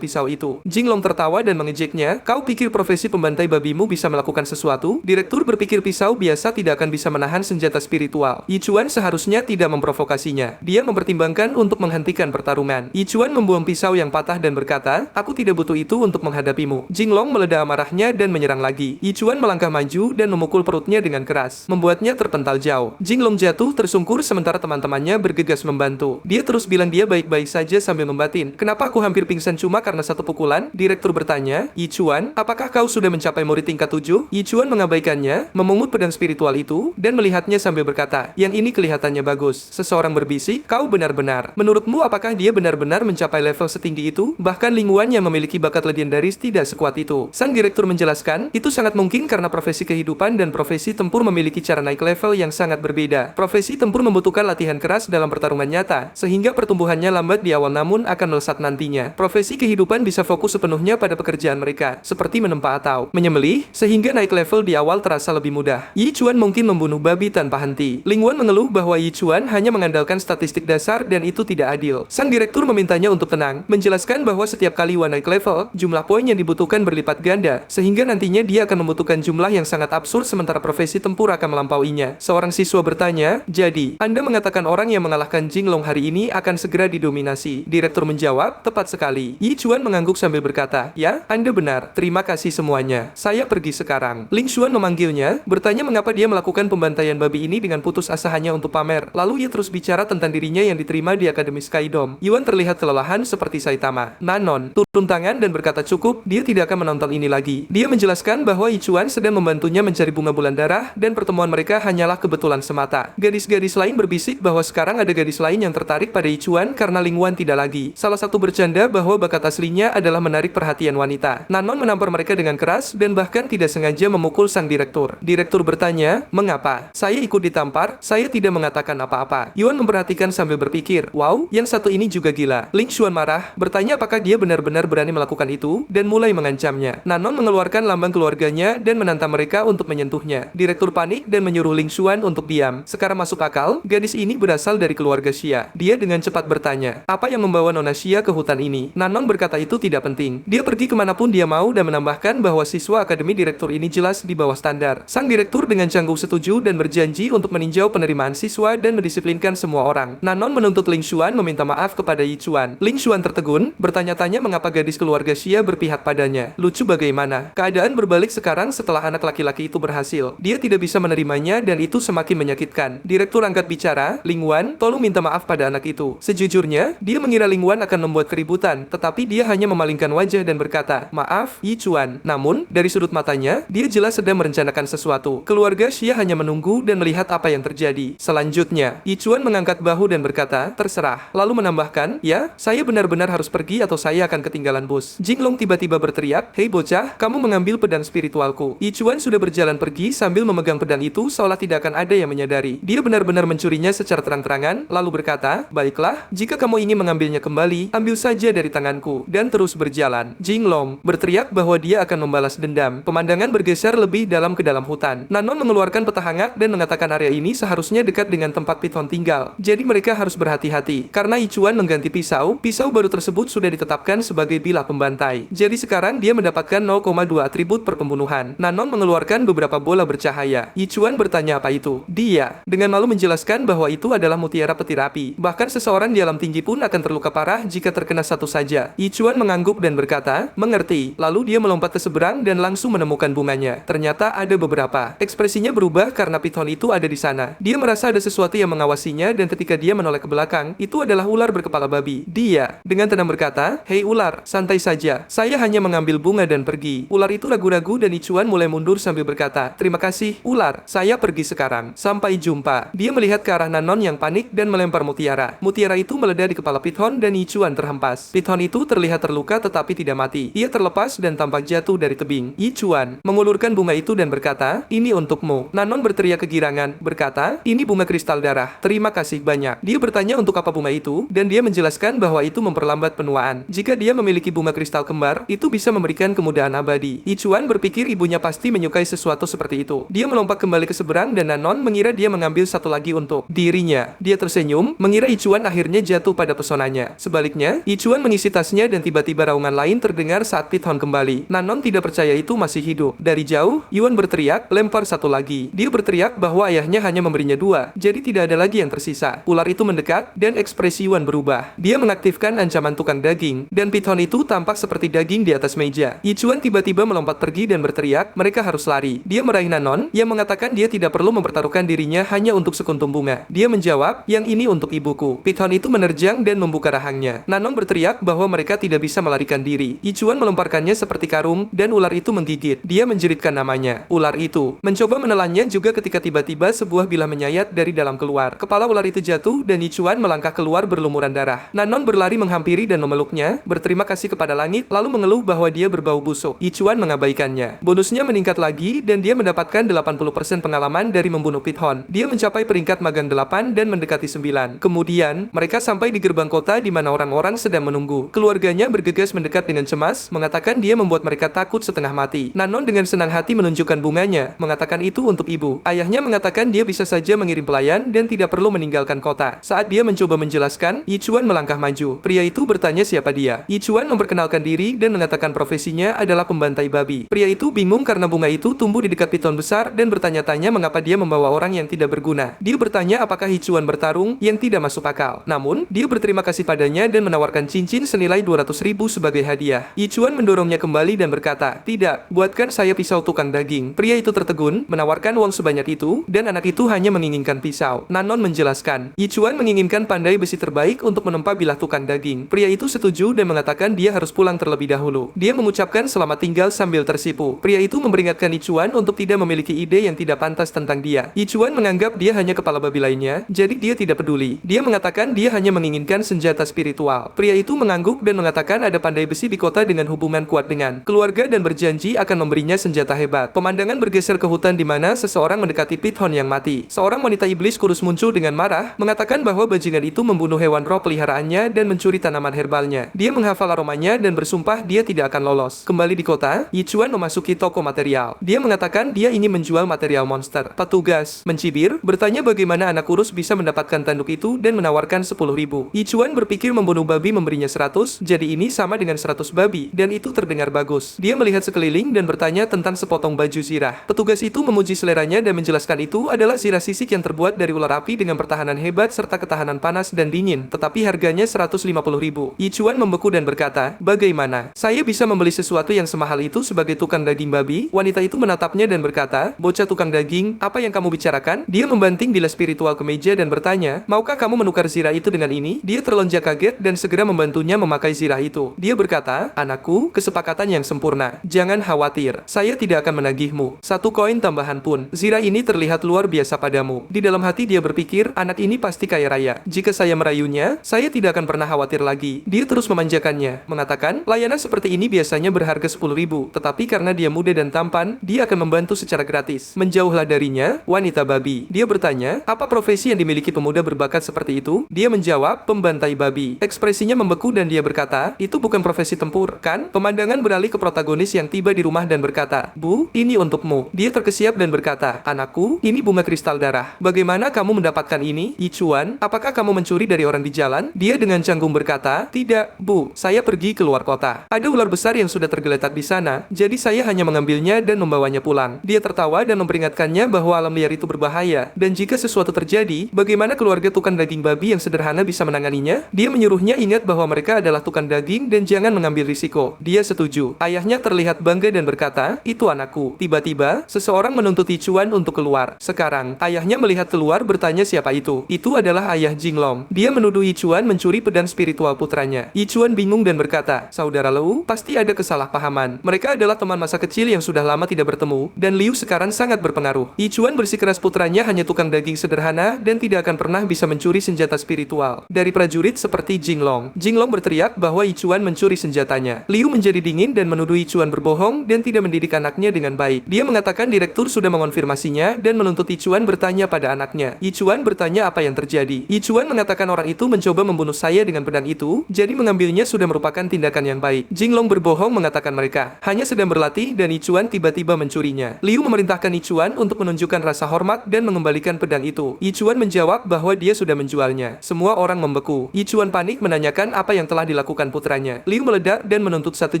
pisau itu. Jinglong tertawa dan mengejeknya, kau pikir profesi pembantai babimu bisa melakukan sesuatu? Direktur berpikir pisau biasa tidak akan bisa menahan senjata spiritual. Yichuan seharusnya tidak memprovokasinya. Dia mempertimbangkan untuk menghentikan pertarungan. Yichuan membuang pisau yang patah dan berkata, aku tidak butuh itu untuk menghadapimu. Jinglong meledak amarahnya dan menyerang lagi. Yichuan melangkah maju dan memukul perutnya dengan keras, membuatnya terpental jauh. Jinglong jatuh tersungkur sementara teman-temannya bergegas membantu. Dia terus bilang dia baik-baik saja sambil membatin. Kenapa aku hampir pingsan cuma karena satu pukulan? Direktur bertanya, Yichuan, apakah kau sudah mencapai murid tingkat 7? Yichuan mengabaikannya, memungut pedang spiritual itu, dan melihatnya sambil berkata, yang ini kelihatannya bagus. Seseorang berbisik, kau benar-benar. Menurutmu apakah dia benar-benar mencapai level setinggi itu? Bahkan Ling Wan yang memiliki bakat legendaris tidak sekuat itu. Sang direktur menjelaskan, itu sangat mungkin karena profesi kehidupan dan profesi tempur memiliki cara naik level yang sangat berbeda. Profesi tempur membutuhkan latihan keras dalam pertarungan nyata, sehingga pertumbuhannya lambat di awal namun akan melesat nantinya. Profesi kehidupan bisa fokus sepenuhnya pada pekerjaan mereka, seperti menempa atau menyembelih, sehingga naik level di awal terasa lebih mudah. Yichuan mungkin membunuh babi tanpa henti. Ling Wan mengeluh bahwa Yichuan hanya mengandalkan statistik dasar dan itu tidak adil. Sang direktur memintanya untuk tenang, menjelaskan bahwa setiap kali Wan naik level, jumlah poin yang dibutuhkan berlipat ganda, sehingga nantinya dia akan membutuhkan jumlah yang sangat absurd sementara profesi tempur akan melampauinya. Seorang siswa bertanya, jadi, Anda mengatakan orang yang mengalahkan Jinglong hari ini akan segera didominasi? Direktur menjawab, tepat sekali. Yichuan mengangguk sambil berkata, ya, Anda benar. Terima kasih semuanya. Saya pergi sekarang. Ling Xuan memanggilnya, bertanya mengapa dia melakukan pembantaian babi ini dengan putus asa hanya untuk pamer. Lalu ia terus bicara tentang dirinya yang diterima di Akademi Skydome. Yuan terlihat kelelahan seperti Saitama. Nanon turun tangan dan berkata cukup, dia tidak akan menonton ini lagi. Dia menjelaskan bahwa Yichuan sedang membantunya mencari bunga bulan darah dan pertemuan mereka hanyalah kebetulan semata. Gadis-gadis lain berbisik bahwa sekarang ada gadis lain yang tertarik pada Yichuan karena Ling Wan tidak lagi. Salah satu bercanda bahwa bakat aslinya adalah menarik perhatian wanita. Nanon menampar mereka dengan keras dan bahkan tidak sengaja memukul sang direktur. Direktur bertanya, mengapa? Saya ikut ditampar, saya tidak mengatakan apa-apa. Yuan memperhatikan sambil berpikir, wow, yang satu ini juga gila. Ling Xuan marah, bertanya apakah dia benar-benar berani melakukan itu, dan mulai mengancamnya. Nanon mengeluarkan lambang keluarganya dan menantang mereka untuk menyentuhnya. Direktur panik dan menyuruh Ling Xuan untuk diam. Sekarang masuk akal, gadis ini berasal dari keluarga Xia. Dia dengan cepat bertanya, apa yang membawa Nona Xia ke hutan ini? Nanon berkata itu tidak penting. Dia pergi kemanapun dia mau dan menambahkan bahwa siswa akademi direktur ini jelas di bawah standar. Sang direktur dengan canggung setuju dan berjanji untuk meninjau penerimaan siswa dan mendisiplinkan semua orang. Nanon menuntut Ling Xuan meminta maaf kepada Yichuan. Ling Xuan tertegun, bertanya-tanya mengapa gadis keluarga Xia berpihak padanya. Lucu bagaimana? Keadaan berbalik sekarang setelah anak laki-laki itu berhasil. Dia tidak bisa menerimanya dan itu semakin menyakitkan. Direktur angkat bicara, Ling Wan, tolong minta maaf pada anak itu. Sejujurnya, dia mengira Ling Wan akan membuat keributan, tetapi dia hanya memalingkan wajah dan berkata, maaf, Yichuan. Namun, dari sudut matanya, dia jelas sedang merencanakan sesuatu. Keluarga Xia hanya menunggu dan melihat apa yang terjadi. Selanjutnya, Yichuan mengangkat bahu dan berkata, terserah. Lalu menambahkan, ya, saya benar-benar harus pergi atau saya akan ketinggalan bus. Jinglong tiba-tiba berteriak, hei bocah, kamu mengambil pedang spiritualku. Yichuan sudah berjalan pergi sambil memegang pedang itu seolah tidak akan ada yang menyadari. Dia benar-benar mencurinya secara terang-terangan, lalu berkata, baiklah, jika kamu ingin mengambilnya kembali, ambil saja dari tanganku, dan terus berjalan. Jinglong berteriak bahwa dia akan membalas dendam. Pemandangan bergeser lebih dalam ke dalam hutan. Nanon mengeluarkan peta hangat dan mengatakan area ini seharusnya dekat dengan tempat Python tinggal. Jadi mereka harus berhati-hati. Karena Yichuan mengganti pisau, pisau baru tersebut sudah ditetapkan sebagai bilah pembantai. Jadi sekarang dia mendapatkan 0,2 atribut per pembunuhan. Nanon mengeluarkan beberapa bola bercahaya. Yichuan bertanya apa itu. Dia dengan malu menjelaskan bahwa itu adalah mutiara petir api. Bahkan seseorang di alam tinggi pun akan terluka parah jika terkena satu saja. Yichuan mengangguk dan berkata, mengerti. Lalu dia melompat ke seberang dan langsung menemukan bunganya. Ternyata ada beberapa. Ekspresinya berubah karena Python itu ada di sana. Dia merasa ada sesuatu yang mengawasinya dan ketika dia menoleh ke belakang, itu adalah ular berkepala babi. Dia dengan tenang berkata, hei ular, santai saja. Saya hanya mengambil bunga dan pergi. Ular itu ragu-ragu dan Yichuan mulai mundur sambil berkata, terima kasih, ular. Saya pergi sekarang. Sampai jumpa. Dia melihat ke arah Nanon yang panik dan melempar mutiara. Mutiara itu meledak di kepala Python dan Yichuan terhempas. Python itu terlihat terluka tetapi tidak mati. Ia terlepas dan tampak jatuh dari tebing. Yichuan mengulurkan bunga itu dan berkata, ini untukmu. Nanon berteriak kegirangan, berkata, ini bunga kristal darah. Terima kasih banyak. Dia bertanya untuk apa bunga itu, dan dia menjelaskan bahwa itu memperlambat penuaan. Jika dia memiliki bunga kristal kembar, itu bisa memberikan kemudahan abadi. Yichuan berpikir ibunya pasti menyukai sesuatu seperti itu. Dia melompat kembali ke seberang dan Nanon mengira dia mengambil satu lagi untuk dirinya. Dia tersenyum, mengira Ichuan akhirnya jatuh pada pesonanya. Sebaliknya, Ichuan mengisi tasnya dan tiba-tiba raungan lain terdengar saat Pithon kembali. Nanon tidak percaya itu masih hidup. Dari jauh, Yuan berteriak, lempar satu lagi. Dia berteriak bahwa ayahnya hanya memberinya 2, jadi tidak ada lagi yang tersisa. Ular itu mendekat, dan ekspresi Yuan berubah. Dia mengaktifkan ancaman tukang daging, dan Pithon itu tampak seperti daging di atas meja. Ichuan tiba-tiba melompat pergi dan berteriak, mereka harus lari. Dia meraih Nanon, yang mengatakan dia tidak perlu mempertaruhkan dirinya hanya untuk sekuntum bunga. Dia menjawab, yang ini untuk ibuku. Pithon itu menerjang dan membuka rahangnya. Nanon berteriak bahwa mereka tidak bisa melarikan diri. Ichuan melemparkannya seperti karung, dan ular itu menggigit. Dia menjeritkan namanya. Ular itu mencoba menelannya juga ketika tiba-tiba sebuah bilah menyayat dari dalam keluar. Kepala ular itu jatuh, dan Ichuan melangkah keluar berlumuran darah. Nanon berlari menghampiri dan memeluknya, berterima kasih kepada langit, lalu mengeluh bahwa dia berbau busuk. Ichuan mengabaikannya. Bonusnya meningkat lagi, dan dia mendapatkan 80% pengalaman dari membunuh Pithon. Dia mencapai peringkat magang 8 dan mendekati 9. Kemudian, mereka sampai di gerbang kota di mana orang-orang sedang menunggu. Keluarganya bergegas mendekat dengan cemas, mengatakan dia membuat mereka takut setengah mati. Nanon dengan senang hati menunjukkan bunganya, mengatakan itu untuk ibu. Ayahnya mengatakan dia bisa saja mengirim pelayan dan tidak perlu meninggalkan kota. Saat dia mencoba menjelaskan, Ichuan melangkah maju. Pria itu bertanya siapa dia. Ichuan memperkenalkan diri dan mengatakan profesinya adalah pembantai babi. Pria itu bingung karena bunga itu tumbuh di dekat piton besar dan bertanya-tanya mengapa dia membawa orang yang tidak berguna. Dia bertanya apakah Ichuan bertarung, yang tidak masuk akal. Namun, dia berterima kasih padanya dan menawarkan cincin senilai 200.000 sebagai hadiah. Ichuan mendorongnya kembali dan berkata, tidak, buatkan saya pisau tukang daging. Pria itu tertegun, menawarkan uang sebanyak itu, dan anak itu hanya menginginkan pisau. Nanon menjelaskan, Ichuan menginginkan pandai besi terbaik untuk menempa bilah tukang daging. Pria itu setuju dan mengatakan dia harus pulang terlebih dahulu. Dia mengucapkan selamat tinggal sambil tersipu. Pria itu memperingatkan Ichuan untuk tidak memiliki ide yang tidak pantas tentang dia. Ichuan menganggap dia hanya kepala babi lainnya, jadi dia tidak peduli. Dia mengatakan dia hanya menginginkan senjata spiritual. Pria itu mengangguk dan mengatakan ada pandai besi di kota dengan hubungan kuat dengan keluarga dan berjanji akan memberinya senjata hebat. Pemandangan bergeser ke hutan di mana seseorang mendekati Pithon yang mati. Seorang wanita iblis kurus muncul dengan marah, mengatakan bahwa bajingan itu membunuh hewan roh peliharaannya dan mencuri tanaman herbalnya. Dia menghafal aromanya dan bersumpah dia tidak akan lolos. Kembali di kota, Ichuan memasuki toko material. Dia mengatakan dia ingin menjual material monster. Petugas mencibir, bertanya bagaimana anak kurus bisa mendapatkan tanduk itu dan menawarkan 10.000. Ichuan berpikir membunuh babi memberinya 100, jadi ini sama dengan 100 babi, dan itu terdengar bagus. Dia melihat sekeliling dan bertanya tentang sepotong baju zirah. Petugas itu memuji seleranya dan menjelaskan itu adalah zirah sisik yang terbuat dari ular api dengan pertahanan hebat serta ketahanan panas dan dingin, tetapi harganya 150.000. Ichuan membeku dan berkata, bagaimana? Saya bisa membeli sesuatu yang semahal itu sebagai tukang daging babi? Wanita itu menatapnya dan berkata, bocah tukang daging, apa yang kamu bicarakan? Dia membanting bilah spiritual ke meja dan bertanya, maukah kamu menukar zirah itu dengan ini? Dia terlonjak kaget dan segera membantunya memakai zirah itu. Dia berkata, anakku, kesepakatan yang sempurna. Jangan khawatir, saya tidak akan menagihmu. 1 koin tambahan pun. Zirah ini terlihat luar biasa padamu. Di dalam hati dia berpikir, anak ini pasti kaya raya. Jika saya merayunya, saya tidak akan pernah khawatir lagi. Dia terus memanjakannya, mengatakan, layanan seperti ini biasanya berharga 10.000, tetapi karena dia muda dan tampan, dia akan membantu secara gratis. Menjauhlah darinya, wanita babi. Dia bertanya, apa profesi yang dimiliki pemuda berbakat seperti itu? Dia menjawab, pembantai babi. Ekspresinya membeku dan dia berkata, itu bukan profesi tempur, kan? Pemandangan beralih ke protagonis yang tiba di rumah dan berkata, Bu, ini untukmu. Dia terkesiap dan berkata, anakku, ini bunga kristal darah. Bagaimana kamu mendapatkan ini? Ichuan, apakah kamu mencuri dari orang di jalan? Dia dengan canggung berkata, tidak, Bu, saya pergi keluar kota. Ada ular besar yang sudah tergeletak di sana, jadi saya hanya mengambilnya dan membawanya pulang. Dia tertawa dan memperingatkannya bahwa alam liar itu berbahaya, dan jika sesuatu terjadi, bagaimana keluarga tukang daging babi yang sederhana bisa menanganinya? Dia menyuruhnya ingat bahwa mereka adalah tukang daging dan jangan mengambil risiko. Dia setuju. Ayahnya terlihat bangga dan berkata, itu anakku. Tiba-tiba, seseorang menuntut Ichuan untuk keluar. Sekarang, ayahnya melihat keluar bertanya siapa itu. Itu adalah ayah Jinglong. Dia menuduh Ichuan mencuri pedang spiritual putranya. Ichuan bingung dan berkata, saudara Liu, pasti ada kesalahpahaman. Mereka adalah teman masa kecil yang sudah lama tidak bertemu, dan Liu sekarang sangat berpengaruh. Ichuan bersikeras putranya hanya tukang daging sederhana dan tidak akan pernah bisa mencuri senjata spiritual dari prajurit seperti Jinglong. Jinglong berteriak bahwa Ichuan mencuri senjatanya. Liu menjadi dingin dan menuduh Ichuan berbohong dan tidak mendidik anaknya dengan baik. Dia mengatakan direktur sudah mengonfirmasinya dan menuntut Ichuan bertanya pada anaknya. Ichuan bertanya apa yang terjadi. Ichuan mengatakan orang itu mencoba membunuh saya dengan pedang itu, jadi mengambilnya sudah merupakan tindakan yang baik. Jinglong berbohong mengatakan mereka hanya sedang berlatih dan Ichuan tiba-tiba mencurinya. Liu memerintahkan Ichuan untuk menunjukkan rasa hormat dan mengembalikan pedang itu. Ichuan menjawab bahwa dia sudah menjualnya. Semua orang membeku. Yichuan panik menanyakan apa yang telah dilakukan putranya. Liu meledak dan menuntut 1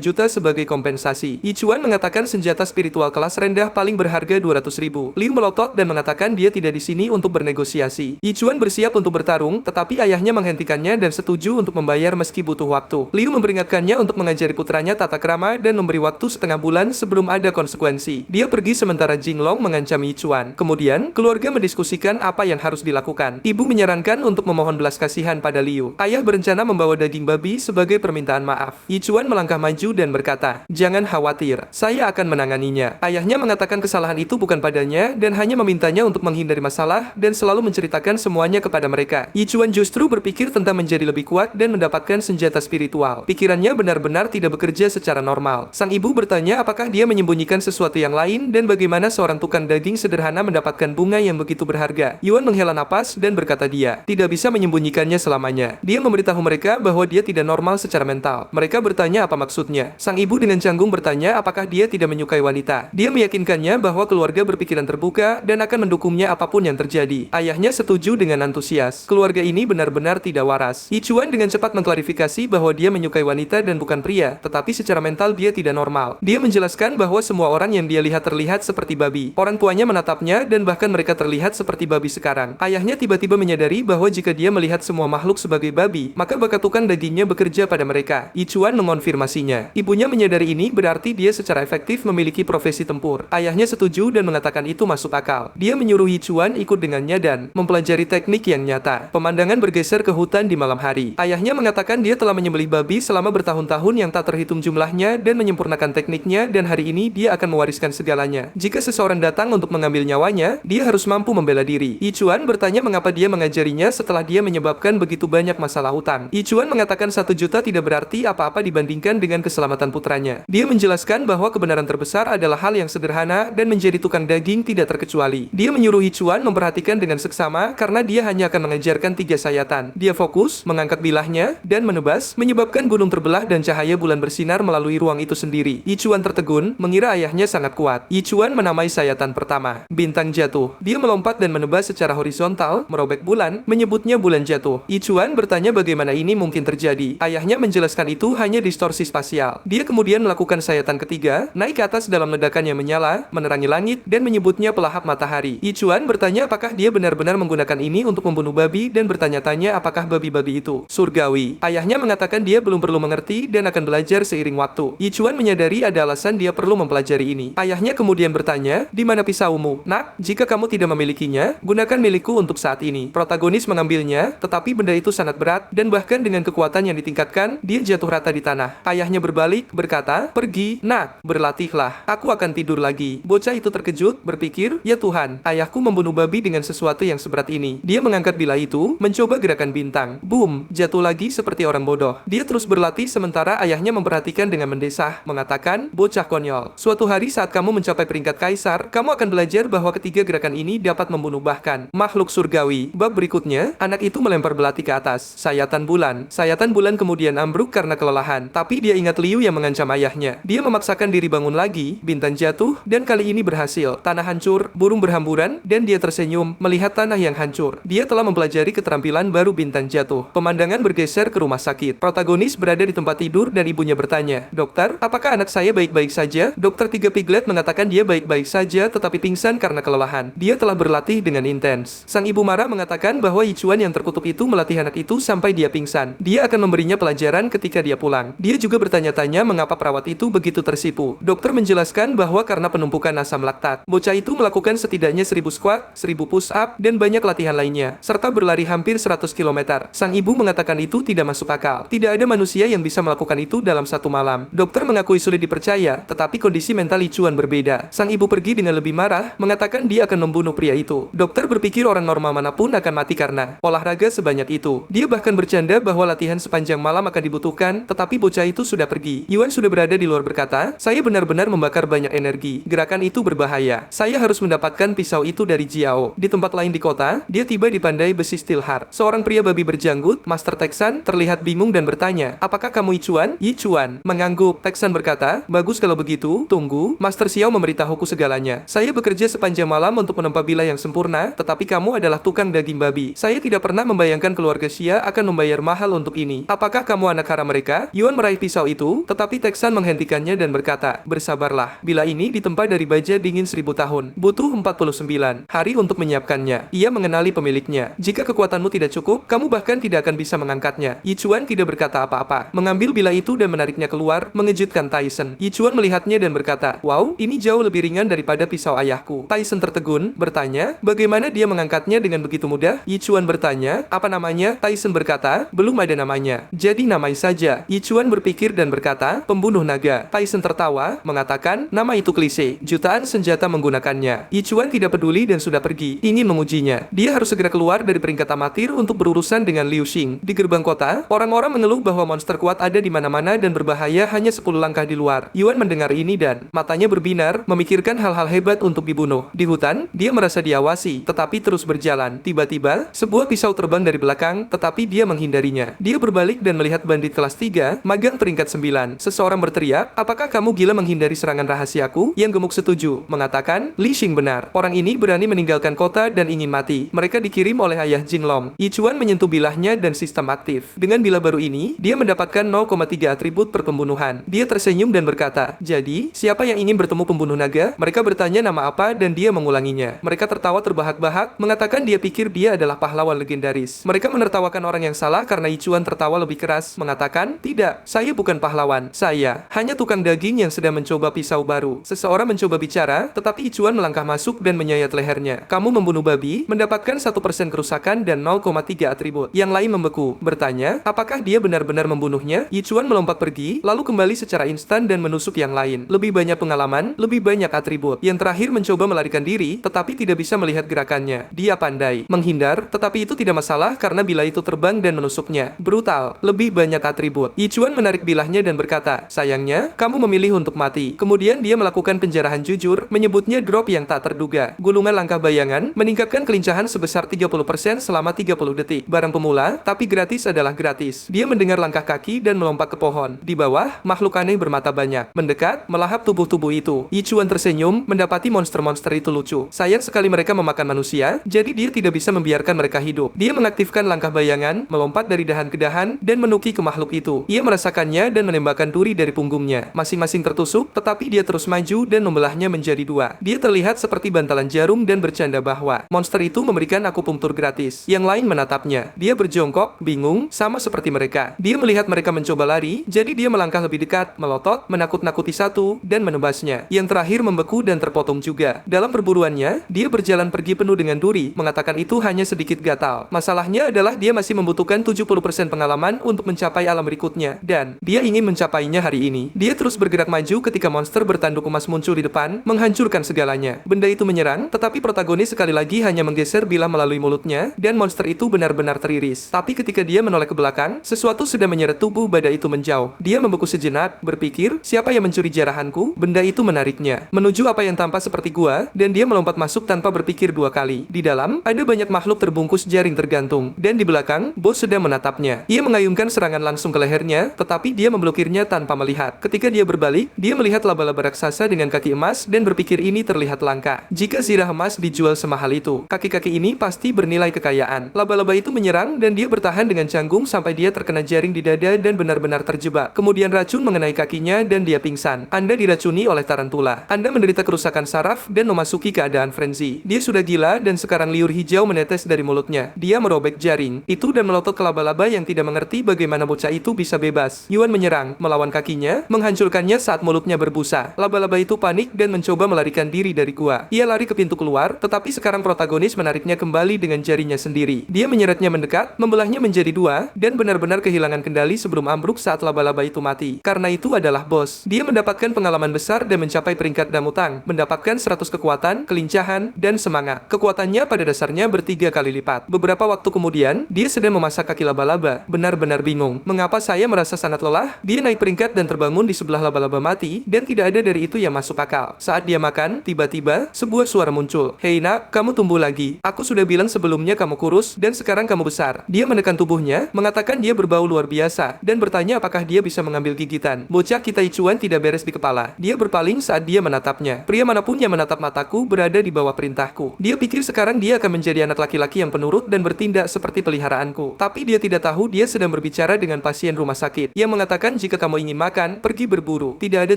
juta sebagai kompensasi. Yichuan mengatakan senjata spiritual kelas rendah paling berharga 200.000. Liu melotot dan mengatakan dia tidak di sini untuk bernegosiasi. Yichuan bersiap untuk bertarung, tetapi ayahnya menghentikannya dan setuju untuk membayar meski butuh waktu. Liu memperingatkannya untuk mengajari putranya tata krama dan memberi waktu setengah bulan sebelum ada konsekuensi. Dia pergi sementara Jinglong mengancam Yichuan. Kemudian, keluarga mendiskusikan apa yang harus dilakukan. Ibu menyarankan untuk memohon belas kasihan pada Liu. Ayah berencana membawa daging babi sebagai permintaan maaf. Yichuan melangkah maju dan berkata, "Jangan khawatir, saya akan menanganinya." Ayahnya mengatakan kesalahan itu bukan padanya dan hanya memintanya untuk menghindari masalah dan selalu menceritakan semuanya kepada mereka. Yichuan justru berpikir tentang menjadi lebih kuat dan mendapatkan senjata spiritual. Pikirannya benar-benar tidak bekerja secara normal. Sang ibu bertanya apakah dia menyembunyikan sesuatu yang lain dan bagaimana seorang tukang daging sederhana mendapatkan bunga yang begitu berharga. Yuan menghela napas dan berkata dia tidak bisa menyembunyikannya selamanya. Dia memberitahu mereka bahwa dia tidak normal secara mental. Mereka bertanya apa maksudnya. Sang ibu dengan canggung bertanya apakah dia tidak menyukai wanita. Dia meyakinkannya bahwa keluarga berpikiran terbuka dan akan mendukungnya apapun yang terjadi. Ayahnya setuju dengan antusias. Keluarga ini benar-benar tidak waras. Yichuan dengan cepat mengklarifikasi bahwa dia menyukai wanita dan bukan pria, tetapi secara mental dia tidak normal. Dia menjelaskan bahwa semua orang yang dia lihat terlihat seperti babi. Orang tuanya menatapnya dan bahkan mereka terlihat seperti babi sekarang. Ayahnya tiba-tiba menyadari bahwa jika dia melihat semua makhluk sebagai babi, maka bakat tukang dagingnya bekerja pada mereka. Yichuan mengonfirmasinya. Ibunya menyadari ini berarti dia secara efektif memiliki profesi tempur. Ayahnya setuju dan mengatakan itu masuk akal. Dia menyuruh Yichuan ikut dengannya dan mempelajari teknik yang nyata. Pemandangan bergeser ke hutan di malam hari. Ayahnya mengatakan dia telah menyembelih babi selama bertahun-tahun yang tak terhitung jumlahnya dan menyempurnakan tekniknya dan hari ini dia akan mewariskan segalanya. Jika seseorang datang untuk mengambil nyawanya, dia harus mampu membela diri. Yichuan bertanya mengapa dia mengajarinya setelah dia menyebabkan begitu banyak masalah hutang. Yichuan mengatakan 1 juta tidak berarti apa-apa dibandingkan dengan keselamatan putranya. Dia menjelaskan bahwa kebenaran terbesar adalah hal yang sederhana dan menjadi tukang daging tidak terkecuali. Dia menyuruh Yichuan memperhatikan dengan seksama karena dia hanya akan mengajarkan 3 sayatan. Dia fokus, mengangkat bilahnya, dan menebas, menyebabkan gunung terbelah dan cahaya bulan bersinar melalui ruang itu sendiri. Yichuan tertegun, mengira ayahnya sangat kuat. Yichuan menamai sayatan pertama, bintang jatuh. Dia melompat dan menebas secara horizontal, merobek bulan, menyebutnya bulan jatuh. Yichuan bertanya bagaimana ini mungkin terjadi. Ayahnya menjelaskan itu hanya distorsi spasial. Dia kemudian melakukan sayatan ketiga, naik ke atas dalam ledakan yang menyala, menerangi langit, dan menyebutnya pelahap matahari. Yichuan bertanya apakah dia benar-benar menggunakan ini untuk membunuh babi dan bertanya-tanya apakah babi-babi itu surgawi. Ayahnya mengatakan dia belum perlu mengerti dan akan belajar seiring waktu. Yichuan menyadari ada alasan dia perlu mempelajari ini. Ayahnya kemudian bertanya, di mana pisaumu? Nak, jika kamu tidak memilikinya, gunakan milikku untuk saat ini. Protagonis mengambilnya, tetapi benda itu sangat berat dan bahkan dengan kekuatan yang ditingkatkan, dia jatuh rata di tanah. Ayahnya berbalik, berkata, pergi, nak, berlatihlah. Aku akan tidur lagi. Bocah itu terkejut, berpikir, ya Tuhan, ayahku membunuh babi dengan sesuatu yang seberat ini. Dia mengangkat bilah itu, mencoba gerakan bintang. Boom, jatuh lagi seperti orang bodoh. Dia terus berlatih sementara ayahnya memperhatikan dengan mendesah, mengatakan, bocah konyol. Suatu hari saat kamu mencapai peringkat kaisar, kamu akan belajar bahwa ketiga gerakan ini dapat membunuh bahkan makhluk surgawi. Bab berikutnya, anak itu melempar belati ke atas. Sayatan bulan. Sayatan bulan kemudian ambruk karena kelelahan. Tapi dia ingat Liu yang mengancam ayahnya. Dia memaksakan diri bangun lagi, bintang jatuh, dan kali ini berhasil. Tanah hancur, burung berhamburan, dan dia tersenyum melihat tanah yang hancur. Dia telah mempelajari keterampilan baru bintang jatuh. Pemandangan bergeser ke rumah sakit. Protagonis berada di tempat tidur dan ibunya bertanya, dokter, apakah anak saya baik-baik saja? Dokter Tiga Piglet mengatakan dia baik-baik saja tetapi pingsan karena kelelahan. Dia telah berlatih dengan intens. Sang ibu marah mengatakan bahwa Yichuan yang terkutuk itu melatih anak itu sampai dia pingsan. Dia akan memberinya pelajaran ketika dia pulang. Dia juga bertanya-tanya mengapa perawat itu begitu tersipu. Dokter menjelaskan bahwa karena penumpukan asam laktat. Bocah itu melakukan setidaknya 1000 squat, 1000 push up, dan banyak latihan lainnya, serta berlari hampir 100 km. Sang ibu mengatakan itu tidak masuk akal. Tidak ada manusia yang bisa melakukan itu dalam satu malam. Dokter mengakui sulit dipercaya, tetapi kondisi mental Yichuan berbeda. Sang ibu pergi dengan lebih marah, mengatakan dia akan membunuh pria itu. Dokter berpikir orang normal manapun akan mati karena olahraga sebanyak itu. Dia bahkan bercanda bahwa latihan sepanjang malam akan dibutuhkan, tetapi bocah itu sudah pergi. Yuan sudah berada di luar berkata, saya benar-benar membakar banyak energi. Gerakan itu berbahaya. Saya harus mendapatkan pisau itu dari Jiao. Di tempat lain di kota, dia tiba di pandai besi Steelheart. Seorang pria babi berjanggut, Master Texan, terlihat bingung dan bertanya, apakah kamu Yichuan? Yichuan mengangguk. Texan berkata, bagus kalau begitu, tunggu. Master Xiao memberitahuku segalanya. Saya bekerja sepanjang malam untuk menempa bilah yang sempurna, tetapi kamu adalah tukang tukang daging babi. Saya tidak pernah membayangkan keluarga Xia akan membayar mahal untuk ini. Apakah kamu anak haram mereka? Yuan meraih pisau itu, tetapi Texan menghentikannya dan berkata, bersabarlah. Bila ini ditempa dari baja dingin 1000 tahun, butuh 49 hari untuk menyiapkannya. Ia mengenali pemiliknya. Jika kekuatanmu tidak cukup, kamu bahkan tidak akan bisa mengangkatnya. Yichuan tidak berkata apa-apa. Mengambil bila itu dan menariknya keluar, mengejutkan Tyson. Yichuan melihatnya dan berkata, wow, ini jauh lebih ringan daripada pisau ayahku. Tyson tertegun, bertanya, bagaimana dia mengangkatnya dengan begitu mudah? Yichuan bertanya, apa namanya? Tyson berkata, belum ada namanya. Jadi namai saja. Yichuan berpikir dan berkata, pembunuh naga. Tyson tertawa, mengatakan, nama itu klise. Jutaan senjata menggunakannya. Yichuan tidak peduli dan sudah pergi, ingin mengujinya. Dia harus segera keluar dari peringkat amatir untuk berurusan dengan Liu Xing. Di gerbang kota, orang-orang mengeluh bahwa monster kuat ada di mana-mana dan berbahaya hanya 10 langkah di luar. Yuan mendengar ini dan matanya berbinar, memikirkan hal-hal hebat untuk dibunuh. Di hutan, dia merasa diawasi, tetapi terus berjalan. Tiba-tiba, sebuah pisau terbang dari belakang, tetapi dia menghindarinya. Dia berbalik dan melihat bandit kelas 3, magang peringkat 9. Seseorang berteriak, apakah kamu gila menghindari serangan rahasiaku? Yang gemuk setuju, mengatakan, Li Xing benar. Orang ini berani meninggalkan kota dan ingin mati. Mereka dikirim oleh ayah Jin Long. Yichuan menyentuh bilahnya dan sistem aktif. Dengan bila baru ini, dia mendapatkan 0,3 atribut per pembunuhan. Dia tersenyum dan berkata, jadi, siapa yang ingin bertemu pembunuh naga? Mereka bertanya nama apa dan dia mengulanginya. Mereka tertawa terbahak-bahak, mengatakan dia pikir dia adalah pahlawan legendaris. Mereka menertawakan orang yang salah karena Yichuan tertawa lebih keras, mengatakan, tidak, saya bukan pahlawan. Saya hanya tukang daging yang sedang mencoba pisau baru. Seseorang mencoba bicara, tetapi Yichuan melangkah masuk dan menyayat lehernya. Kamu membunuh babi, mendapatkan 1% kerusakan dan 0,3 atribut. Yang lain membeku, bertanya, apakah dia benar-benar membunuhnya? Yichuan melompat pergi, lalu kembali secara instan dan menusuk yang lain. Lebih banyak pengalaman, lebih banyak atribut. Yang terakhir mencoba melarikan diri, tetapi tidak bisa melihat gerakannya. Dia pandai menghindar, tetapi itu tidak masalah karena bila itu terbang dan menusuknya. Brutal, lebih banyak atribut. Yichuan menarik bilahnya dan berkata, sayangnya, kamu memilih untuk mati. Kemudian dia melakukan penjarahan jujur, menyebutnya drop yang tak terduga. Gulungan langkah bayangan, meningkatkan kelincahan sebesar 30% selama 30 detik. Barang pemula, tapi gratis adalah gratis. Dia mendengar langkah kaki dan melompat ke pohon. Di bawah, makhluk aneh bermata banyak. Mendekat, melahap tubuh-tubuh itu. Yichuan tersenyum, mendapati monster-monster itu lucu. Sayang sekali mereka memakan manusia, jadi dia tidak bisa membiarkan mereka hidup. Dia mengaktifkan langkah bayangan, melompat dari dahan ke dahan, dan menuki ke makhluk itu. Ia merasakannya dan menembakkan duri dari punggungnya. Masing-masing tertusuk, tetapi dia terus maju dan membelahnya menjadi dua. Dia terlihat seperti bantalan jarum dan bercanda bahwa monster itu memberikan akupunktur gratis. Yang lain menatapnya. Dia berjongkok, bingung, sama seperti mereka. Dia melihat mereka mencoba lari, jadi dia melangkah lebih dekat, melotot, menakut-nakuti satu, dan menebasnya. Yang terakhir membeku dan terpotong juga. Dalam perburuannya, dia berjalan pergi penuh dengan duri, mengatakan itu hanya sedikit gatal. Masalahnya adalah dia masih membutuhkan 70% pengalaman untuk mencapai alam berikutnya, dan dia ingin mencapainya hari ini. Dia terus bergerak maju ketika monster bertanduk emas muncul di depan, menghancurkan segalanya. Benda itu menyerang, tetapi protagonis sekali lagi hanya menggeser bilah melalui mulutnya, dan monster itu benar-benar teriris. Tapi ketika dia menoleh ke belakang, sesuatu sudah menyeret tubuh badai itu menjauh. Dia membeku sejenak, berpikir, siapa yang mencuri jarahanku? Benda itu menariknya menuju apa yang tampak seperti gua, dan dia melompat masuk tanpa berpikir dua kali. Di dalam, ada banyak makhluk terbungkus jaring tergantung, dan di belakang, bos sedang menatapnya. Ia mengayunkan serangan langsung ke lehernya, tetapi dia memblokirnya tanpa melihat. Ketika dia berbalik, dia melihat laba-laba raksasa dengan kaki emas dan berpikir ini terlihat langka. Jika zirah emas dijual semahal itu, kaki-kaki ini pasti bernilai kekayaan. Laba-laba itu menyerang dan dia bertahan dengan canggung sampai dia terkena jaring di dada dan benar-benar terjebak. Kemudian racun mengenai kakinya dan dia pingsan. Anda diracuni oleh tarantula. Anda menderita kerusakan saraf dan memasuki keadaan frenzy. Dia sudah gila dan sekarang liur hijau menetes dari mulutnya. Dia merobek jaring itu dan melotot ke laba-laba yang tidak mengerti bagaimana bocah itu bisa bebas. Yuan menyerang, melawan kakinya, menghancurkannya saat mulutnya berbusa. Laba-laba itu panik dan mencoba melarikan diri dari gua. Ia lari ke pintu keluar, tetapi sekarang protagonis menariknya kembali dengan jarinya sendiri. Dia menyeretnya mendekat, membelahnya menjadi dua, dan benar-benar kehilangan kendali sebelum ambruk saat laba-laba itu mati. Karena itu adalah bos. Dia mendapatkan pengalaman besar dan mencapai peringkat damutang, mendapatkan 100 kekuatan, kelincahan, dan semangat. Kekuatannya pada dasarnya bertiga kali lipat. Beberapa waktu kemudian, dia sedang memasak kaki laba-laba. Benar-benar bingung. Mengapa saya merasa sangat lelah? Dia naik peringkat dan terbangun di sebelah laba-laba mati, dan tidak ada dari itu yang masuk akal. Saat dia makan, tiba-tiba, sebuah suara muncul. Hei nak, kamu tumbuh lagi. Aku sudah bilang sebelumnya kamu kurus, dan sekarang kamu besar. Dia menekan tubuhnya, mengatakan dia berbau luar biasa, dan bertanya apakah dia bisa mengambil gigitan. Bocah kita Yichuan tidak beres di kepala. Dia berpaling saat dia menatapnya. Pria manapun yang menatap mataku berada di bawah perintahku. Dia pikir sekarang dia akan menjadi menjadi anak laki-laki yang penurut dan bertindak seperti peliharaanku. Tapi dia tidak tahu dia sedang berbicara dengan pasien rumah sakit. Yang mengatakan jika kamu ingin makan, pergi berburu. Tidak ada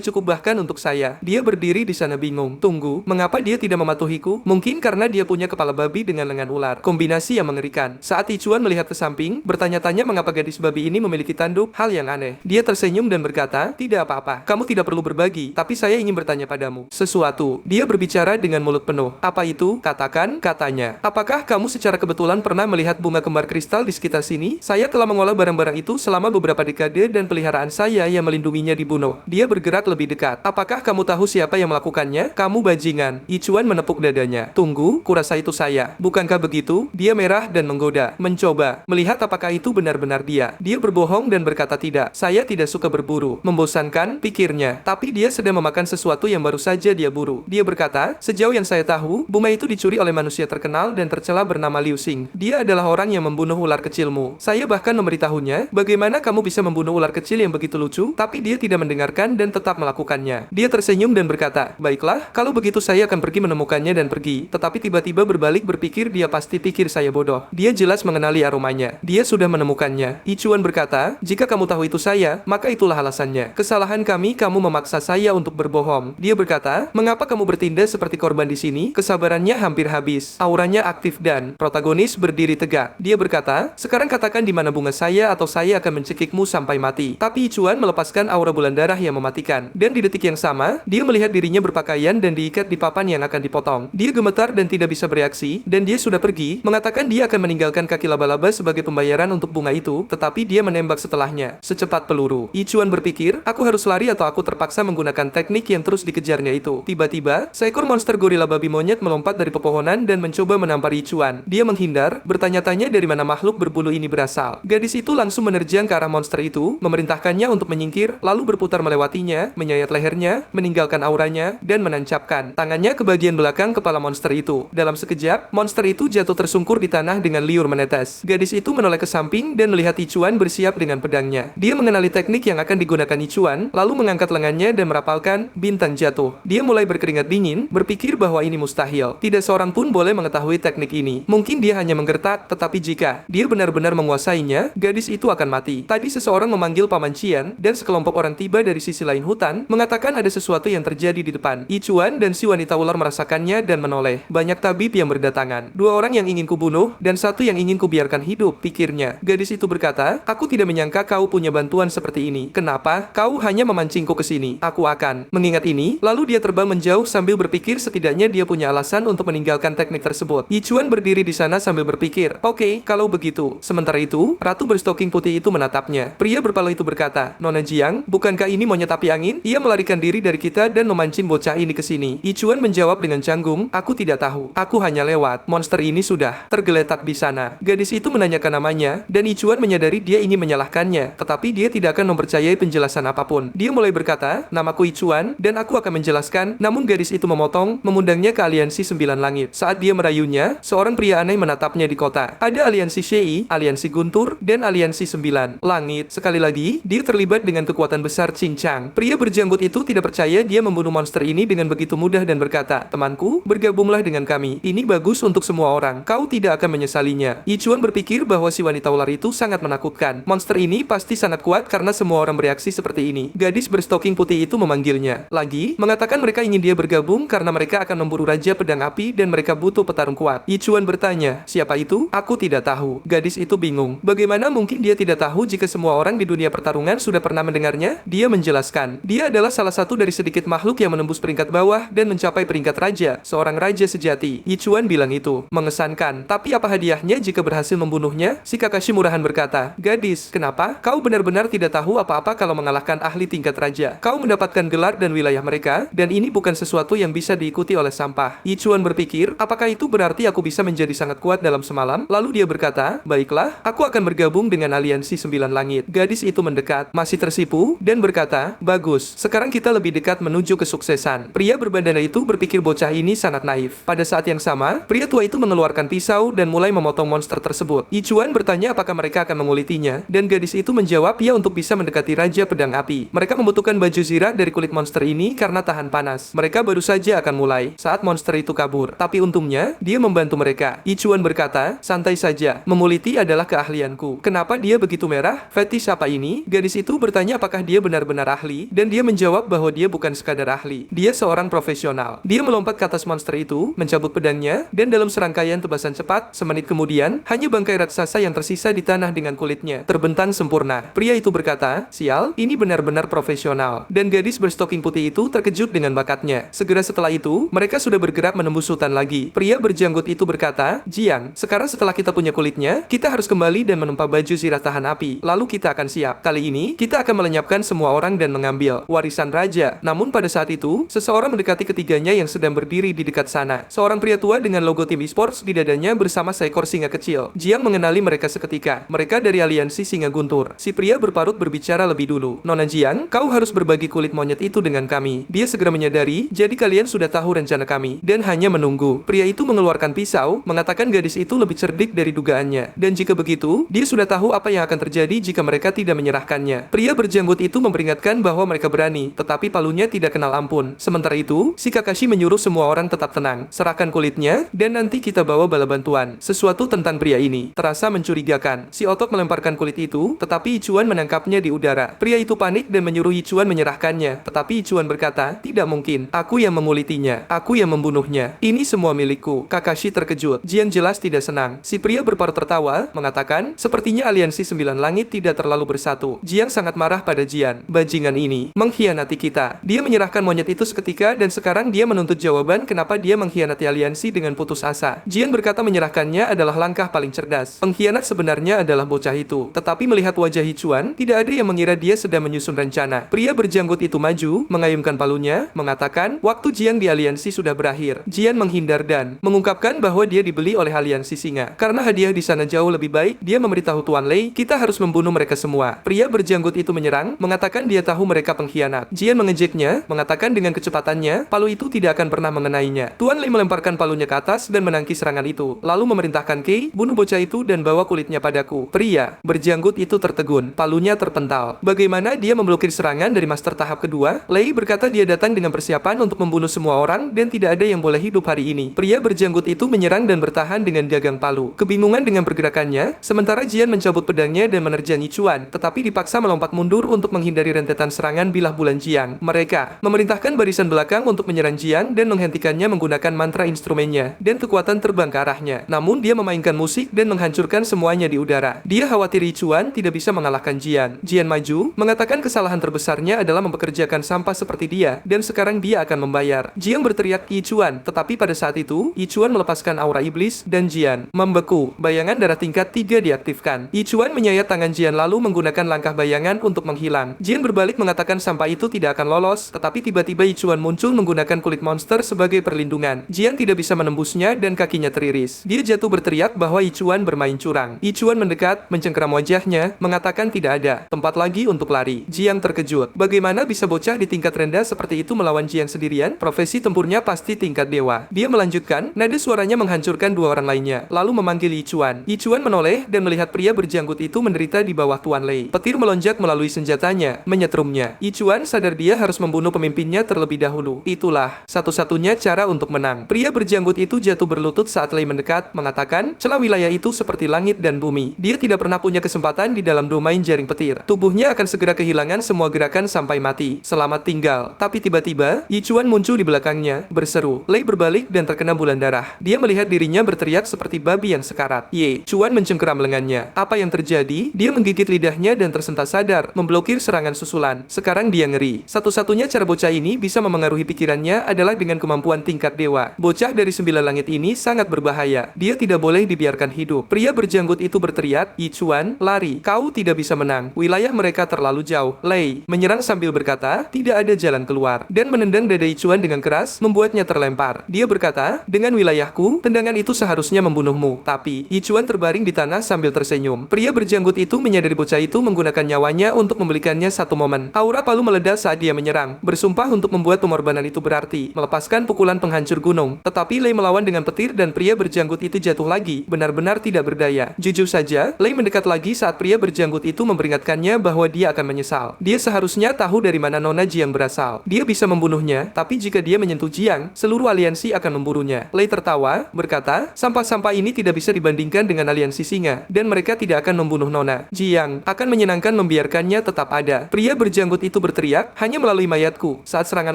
cukup bahkan untuk saya. Dia berdiri di sana bingung. Tunggu, mengapa dia tidak mematuhiku? Mungkin karena dia punya kepala babi dengan lengan ular. Kombinasi yang mengerikan. Saat Ichuan melihat ke samping, bertanya-tanya mengapa gadis babi ini memiliki tanduk, hal yang aneh. Dia tersenyum dan berkata, tidak apa-apa. Kamu tidak perlu berbagi, tapi saya ingin bertanya padamu sesuatu. Dia berbicara dengan mulut penuh. Apa itu? Katakan, katanya. Apakah kamu secara kebetulan pernah melihat bunga kembar kristal di sekitar sini? Saya telah mengolah barang-barang itu selama beberapa dekade dan peliharaan saya yang melindunginya dibunuh. Dia bergerak lebih dekat. Apakah kamu tahu siapa yang melakukannya? Kamu bajingan. Ichuan menepuk dadanya. Tunggu, kurasa itu saya. Bukankah begitu? Dia merah dan menggoda. Mencoba melihat apakah itu benar-benar dia. Dia berbohong dan berkata tidak. Saya tidak suka berburu. Membosankan, pikirnya. Tapi dia sedang memakan sesuatu yang baru saja dia buru. Dia berkata, sejauh yang saya tahu, bunga itu dicuri oleh manusia terkenal dan tercela bernama Liu Xing. Dia adalah orang yang membunuh ular kecilmu. Saya bahkan memberitahunya, bagaimana kamu bisa membunuh ular kecil yang begitu lucu, tapi dia tidak mendengarkan dan tetap melakukannya. Dia tersenyum dan berkata, baiklah, kalau begitu saya akan pergi menemukannya dan pergi. Tetapi tiba-tiba berbalik berpikir dia pasti pikir saya bodoh. Dia jelas mengenali aromanya. Dia sudah menemukannya. Ichuan berkata, jika kamu tahu itu saya, maka itulah alasannya. Kesalahan kami, kamu memaksa saya untuk berbohong. Dia berkata, mengapa kamu bertindak seperti korban di sini? Kesabarannya hampir habis. Auranya aktif dan protagonis berdiri tegak. Dia berkata, sekarang katakan di mana bunga saya atau saya akan mencekikmu sampai mati. Tapi Ichuan melepaskan aura bulan darah yang mematikan. Dan di detik yang sama, dia melihat dirinya berpakaian dan diikat di papan yang akan dipotong. Dia gemetar dan tidak bisa bereaksi, dan dia sudah pergi, mengatakan dia akan meninggalkan kaki laba-laba sebagai pembayaran untuk bunga itu, tetapi dia menembak setelahnya, secepat peluru. Ichuan berpikir, aku harus lari atau aku terpaksa menggunakan teknik yang terus dikejarnya itu. Tiba-tiba, seekor monster gorila babi monyet melompat dari pepohonan dan mencoba menampar Ichuan. Dia menghindar, bertanya-tanya dari mana makhluk berbulu ini berasal. Gadis itu langsung menerjang ke arah monster itu, memerintahkannya untuk menyingkir, lalu berputar melewatinya, menyayat lehernya, meninggalkan auranya, dan menancapkan tangannya ke bagian belakang kepala monster itu. Dalam sekejap, monster itu jatuh tersungkur di tanah dengan liur menetes. Gadis itu menoleh ke samping dan melihat Ichuan bersiap dengan pedangnya. Dia mengenali teknik yang akan digunakan Ichuan, lalu mengangkat lengannya dan merapalkan bintang jatuh. Dia mulai berkeringat dingin, berpikir bahwa ini mustahil. Tidak seorang pun boleh mengetahui teknik ini. Mungkin dia hanya menggertak, tetapi jika dia benar-benar menguasainya, gadis itu akan mati. Tadi seseorang memanggil Paman Qian, dan sekelompok orang tiba dari sisi lain hutan, mengatakan ada sesuatu yang terjadi di depan. Ichuan dan si wanita ular merasakannya dan menoleh. Banyak tabib yang berdatangan. Dua orang yang ingin kubunuh, dan satu yang ingin kubiarkan hidup, pikirnya. Gadis itu berkata, aku tidak menyangka kau punya bantuan seperti ini. Kenapa? Kau hanya memancingku ke sini. Aku akan mengingat ini, lalu dia terbang menjauh sambil berpikir setidaknya dia punya alasan untuk meninggalkan teknik tersebut. Ichuan berdiri di sana sambil berpikir, oke, kalau begitu. Sementara itu, ratu berstoking putih itu menatapnya. Pria berpalu itu berkata, Nona Jiang, bukankah ini monyet api angin? Ia melarikan diri dari kita dan memancing bocah ini ke sini. Ichuan menjawab dengan canggung, aku tidak tahu. Aku hanya lewat. Monster ini sudah tergeletak di sana. Gadis itu menanyakan namanya, dan Ichuan menyadari dia ingin menyalahkannya, tetapi dia tidak akan mempercayai penjelasan apapun. Dia mulai berkata, namaku Ichuan, dan aku akan menjelaskan, namun gadis itu memotong, mengundangnya ke aliansi 9 langit. Saat dia merayunya, seorang pria aneh menatapnya di kota. Ada aliansi Shei, aliansi Guntur, dan aliansi 9 langit. Sekali lagi, dia terlibat dengan kekuatan besar cincang. Pria berjanggut itu tidak percaya dia membunuh monster ini dengan begitu mudah dan berkata, temanku, bergabunglah dengan kami. Ini bagus untuk semua orang. Kau tidak akan menyesalinya. Ichuan berpikir bahwa si wanita ular itu sangat menakutkan. Monster ini pasti sangat kuat karena semua orang bereaksi seperti ini. Gadis berstoking putih itu memanggilnya. Lagi, mengatakan mereka ingin dia bergabung karena mereka akan memburu Raja Pedang Api dan mereka butuh petarung kuat. Ichuan bertanya, siapa itu? Aku tidak tahu. Gadis itu bingung. Bagaimana mungkin dia tidak tahu jika semua orang di dunia pertarungan sudah pernah mendengarnya? Dia menjelaskan. Dia adalah salah satu dari sedikit makhluk yang menembus peringkat bawah dan mencapai peringkat raja. Seorang raja sejati. Ichuan bilang itu. Mengesankan. Tapi apa hadiahnya jika berhasil membunuhnya? Si Kakashi murahan berkata, gadis, kenapa? Kau benar-benar tidak tahu apa-apa kalau mengalahkan ahli tingkat raja. Kau mendapatkan gelar dan wilayah mereka, dan ini bukan sesuatu yang bisa diikuti oleh sampah. Ichuan berpikir, apakah itu berarti aku bisa menjadi sangat kuat dalam semalam? Lalu dia berkata, baiklah, aku akan bergabung dengan aliansi 9 langit. Gadis itu mendekat, masih tersipu, dan berkata, bagus, sekarang kita lebih dekat menuju kesuksesan. Pria berbandana itu berpikir bocah ini sangat naif. Pada saat yang sama, pria tua itu mengeluarkan pisau dan mulai memotong monster tersebut. Ichuan bertanya apakah mereka akan mengulitinya, dan gadis itu menjawab ya untuk bisa mendekati Raja Pedang Api. Mereka membutuhkan baju zirah dari kulit monster ini karena tahan panas. Mereka baru saja akan mulai saat monster itu kabur. Tapi untungnya, dia membawa membantu mereka. Yichuan berkata, santai saja, memuliti adalah keahlianku. Kenapa dia begitu merah? Fetish apa ini? Gadis itu bertanya apakah dia benar-benar ahli, dan dia menjawab bahwa dia bukan sekadar ahli. Dia seorang profesional. Dia melompat ke atas monster itu, mencabut pedangnya, dan dalam serangkaian tebasan cepat, semenit kemudian, hanya bangkai raksasa yang tersisa di tanah dengan kulitnya terbentang sempurna. Pria itu berkata, sial, ini benar-benar profesional. Dan gadis berstoking putih itu terkejut dengan bakatnya. Segera setelah itu, mereka sudah bergerak menembus hutan lagi. Pria berjanggut itu berkata, Jiang, sekarang setelah kita punya kulitnya, kita harus kembali dan menempah baju zirah tahan api. Lalu kita akan siap. Kali ini, kita akan melenyapkan semua orang dan mengambil warisan raja. Namun pada saat itu, seseorang mendekati ketiganya yang sedang berdiri di dekat sana. Seorang pria tua dengan logo tim esports di dadanya bersama seekor singa kecil. Jiang mengenali mereka seketika. Mereka dari aliansi singa guntur. Si pria berparut berbicara lebih dulu. Nona Jiang, kau harus berbagi kulit monyet itu dengan kami. Dia segera menyadari, jadi kalian sudah tahu rencana kami, dan hanya menunggu. Pria itu mengeluarkan pisau, mengatakan gadis itu lebih cerdik dari dugaannya. Dan jika begitu, dia sudah tahu apa yang akan terjadi jika mereka tidak menyerahkannya. Pria berjanggut itu memperingatkan bahwa mereka berani, tetapi palunya tidak kenal ampun. Sementara itu, si Kakashi menyuruh semua orang tetap tenang. Serahkan kulitnya, dan nanti kita bawa bala bantuan. Sesuatu tentang pria ini terasa mencurigakan. Si Otok melemparkan kulit itu, tetapi Yichuan menangkapnya di udara. Pria itu panik dan menyuruh Yichuan menyerahkannya. Tetapi Yichuan berkata, tidak mungkin. Aku yang memulitinya. Aku yang membunuhnya. Ini semua milikku. Kakashi terkejut. Jian jelas tidak senang. Si pria berparu tertawa, mengatakan, sepertinya aliansi Sembilan Langit tidak terlalu bersatu. Jiang sangat marah pada Jian. Bajingan ini mengkhianati kita. Dia menyerahkan monyet itu seketika dan sekarang dia menuntut jawaban kenapa dia mengkhianati aliansi dengan putus asa. Jian berkata menyerahkannya adalah langkah paling cerdas. Pengkhianat sebenarnya adalah bocah itu. Tetapi melihat wajah Yichuan, tidak ada yang mengira dia sedang menyusun rencana. Pria berjanggut itu maju, mengayunkan palunya, mengatakan, waktu Jiang di aliansi sudah berakhir. Jian menghindar dan mengungkapkan bahwa dia dibeli oleh aliansi singa. Karena hadiah di sana jauh lebih baik, dia memberitahu Tuan Lei, kita harus membunuh mereka semua. Pria berjanggut itu menyerang, mengatakan dia tahu mereka pengkhianat. Jian mengejeknya, mengatakan dengan kecepatannya, palu itu tidak akan pernah mengenainya. Tuan Lei melemparkan palunya ke atas dan menangkis serangan itu. Lalu memerintahkan Kei, bunuh bocah itu dan bawa kulitnya padaku. Pria berjanggut itu tertegun, palunya terpental. Bagaimana dia memblokir serangan dari master tahap kedua? Lei berkata dia datang dengan persiapan untuk membunuh semua orang dan tidak ada yang boleh hidup hari ini. Pria berjanggut itu menyerang dan bertahan dengan gagang palu. Kebingungan dengan pergerakannya, sementara Jian mencabut pedangnya dan menerjang Yichuan, tetapi dipaksa melompat mundur untuk menghindari rentetan serangan bilah bulan Jiang. Mereka memerintahkan barisan belakang untuk menyerang Jiang dan menghentikannya menggunakan mantra instrumennya, dan kekuatan terbang ke arahnya. Namun dia memainkan musik dan menghancurkan semuanya di udara. Dia khawatir Yichuan tidak bisa mengalahkan Jian. Jian maju, mengatakan kesalahan terbesarnya adalah mempekerjakan sampah seperti dia, dan sekarang dia akan membayar. Jiang berteriak ke Yichuan, tetapi pada saat itu, Yichuan melepaskan aura iblis, dan Jian membeku. Bayangan darah tingkat 3 diaktifkan. Yichuan menyayat tangan Jian lalu menggunakan langkah bayangan untuk menghilang. Jian berbalik mengatakan sampah itu tidak akan lolos, tetapi tiba-tiba Yichuan muncul menggunakan kulit monster sebagai perlindungan. Jian tidak bisa menembusnya dan kakinya teriris. Dia jatuh berteriak bahwa Yichuan bermain curang. Yichuan mendekat, mencengkeram wajahnya, mengatakan tidak ada tempat lagi untuk lari. Jiang terkejut. Bagaimana bisa bocah di tingkat rendah seperti itu melawan Jiang sendirian? Profesi tempurnya pasti tingkat dewa. Dia melanjutkan, nada suaranya menghancurkan dua orang lainnya, lalu memanggil Yichuan. Yichuan menoleh dan melihat pria berjanggut itu menderita di bawah Tuan Lei. Petir melonjak melalui senjatanya, menyetrumnya. Yichuan sadar dia harus membunuh pemimpinnya terlebih dahulu. Itulah satu-satunya cara untuk menang. Pria berjanggut itu jatuh berlutut saat Lei mendekat, mengatakan, celah wilayah itu seperti langit dan bumi. Dia tidak pernah punya kesempatan di dalam domain jaring petir. Tubuhnya akan segera kehilangan semua gerakan sampai mati. Selamat tinggal. Tapi tiba-tiba, Yichuan muncul di belakangnya, berseru. Lei berbalik dan terkena bulan darah. Dia melihat dirinya berteriak seperti babi yang sekarat. Yichuan mencengkeram lengannya. Apa yang terjadi? Dia menggigit lidahnya dan tersentak sadar, memblokir serangan susulan. Sekarang dia ngeri. Satu-satunya cara bocah ini bisa memengaruhi pikirannya adalah dengan kemampuan tingkat dewa. Bocah dari 9 langit ini sangat berbahaya. Dia tidak boleh dibiarkan hidup. Pria berjanggut itu berteriak, Yichuan, lari. Kau tidak bisa menang. Wilayah mereka terlalu jauh. Lei menyerang sambil berkata, tidak ada jalan keluar. Dan menendang dada Yichuan dengan keras, membuatnya terlempar. Dia berkata, dengan wilayahku, tendangan itu seharusnya membunuhmu. Tapi, Yichuan terbaring di tanah sambil tersenyum. Pria berjanggut itu menyadari bocah itu menggunakan nyawanya untuk membelikannya satu momen. Aura palu meledak saat dia menyerang, bersumpah untuk membuat pengorbanan itu berarti, melepaskan pukulan penghancur gunung. Tetapi Lei melawan dengan petir dan pria berjanggut itu jatuh lagi, benar-benar tidak berdaya. Jujur saja, Lei mendekat lagi saat pria berjanggut itu memperingatkannya bahwa dia akan menyesal. Dia seharusnya tahu dari mana Nona Jiang berasal. Dia bisa membunuhnya, tapi jika dia menyentuh Jiang, seluruh aliansi akan memburunya. Lei tertawa tertawa, berkata, sampah-sampah ini tidak bisa dibandingkan dengan aliansi singa, dan mereka tidak akan membunuh Nona Jiang, akan menyenangkan membiarkannya tetap ada. Pria berjanggut itu berteriak, hanya melalui mayatku, saat serangan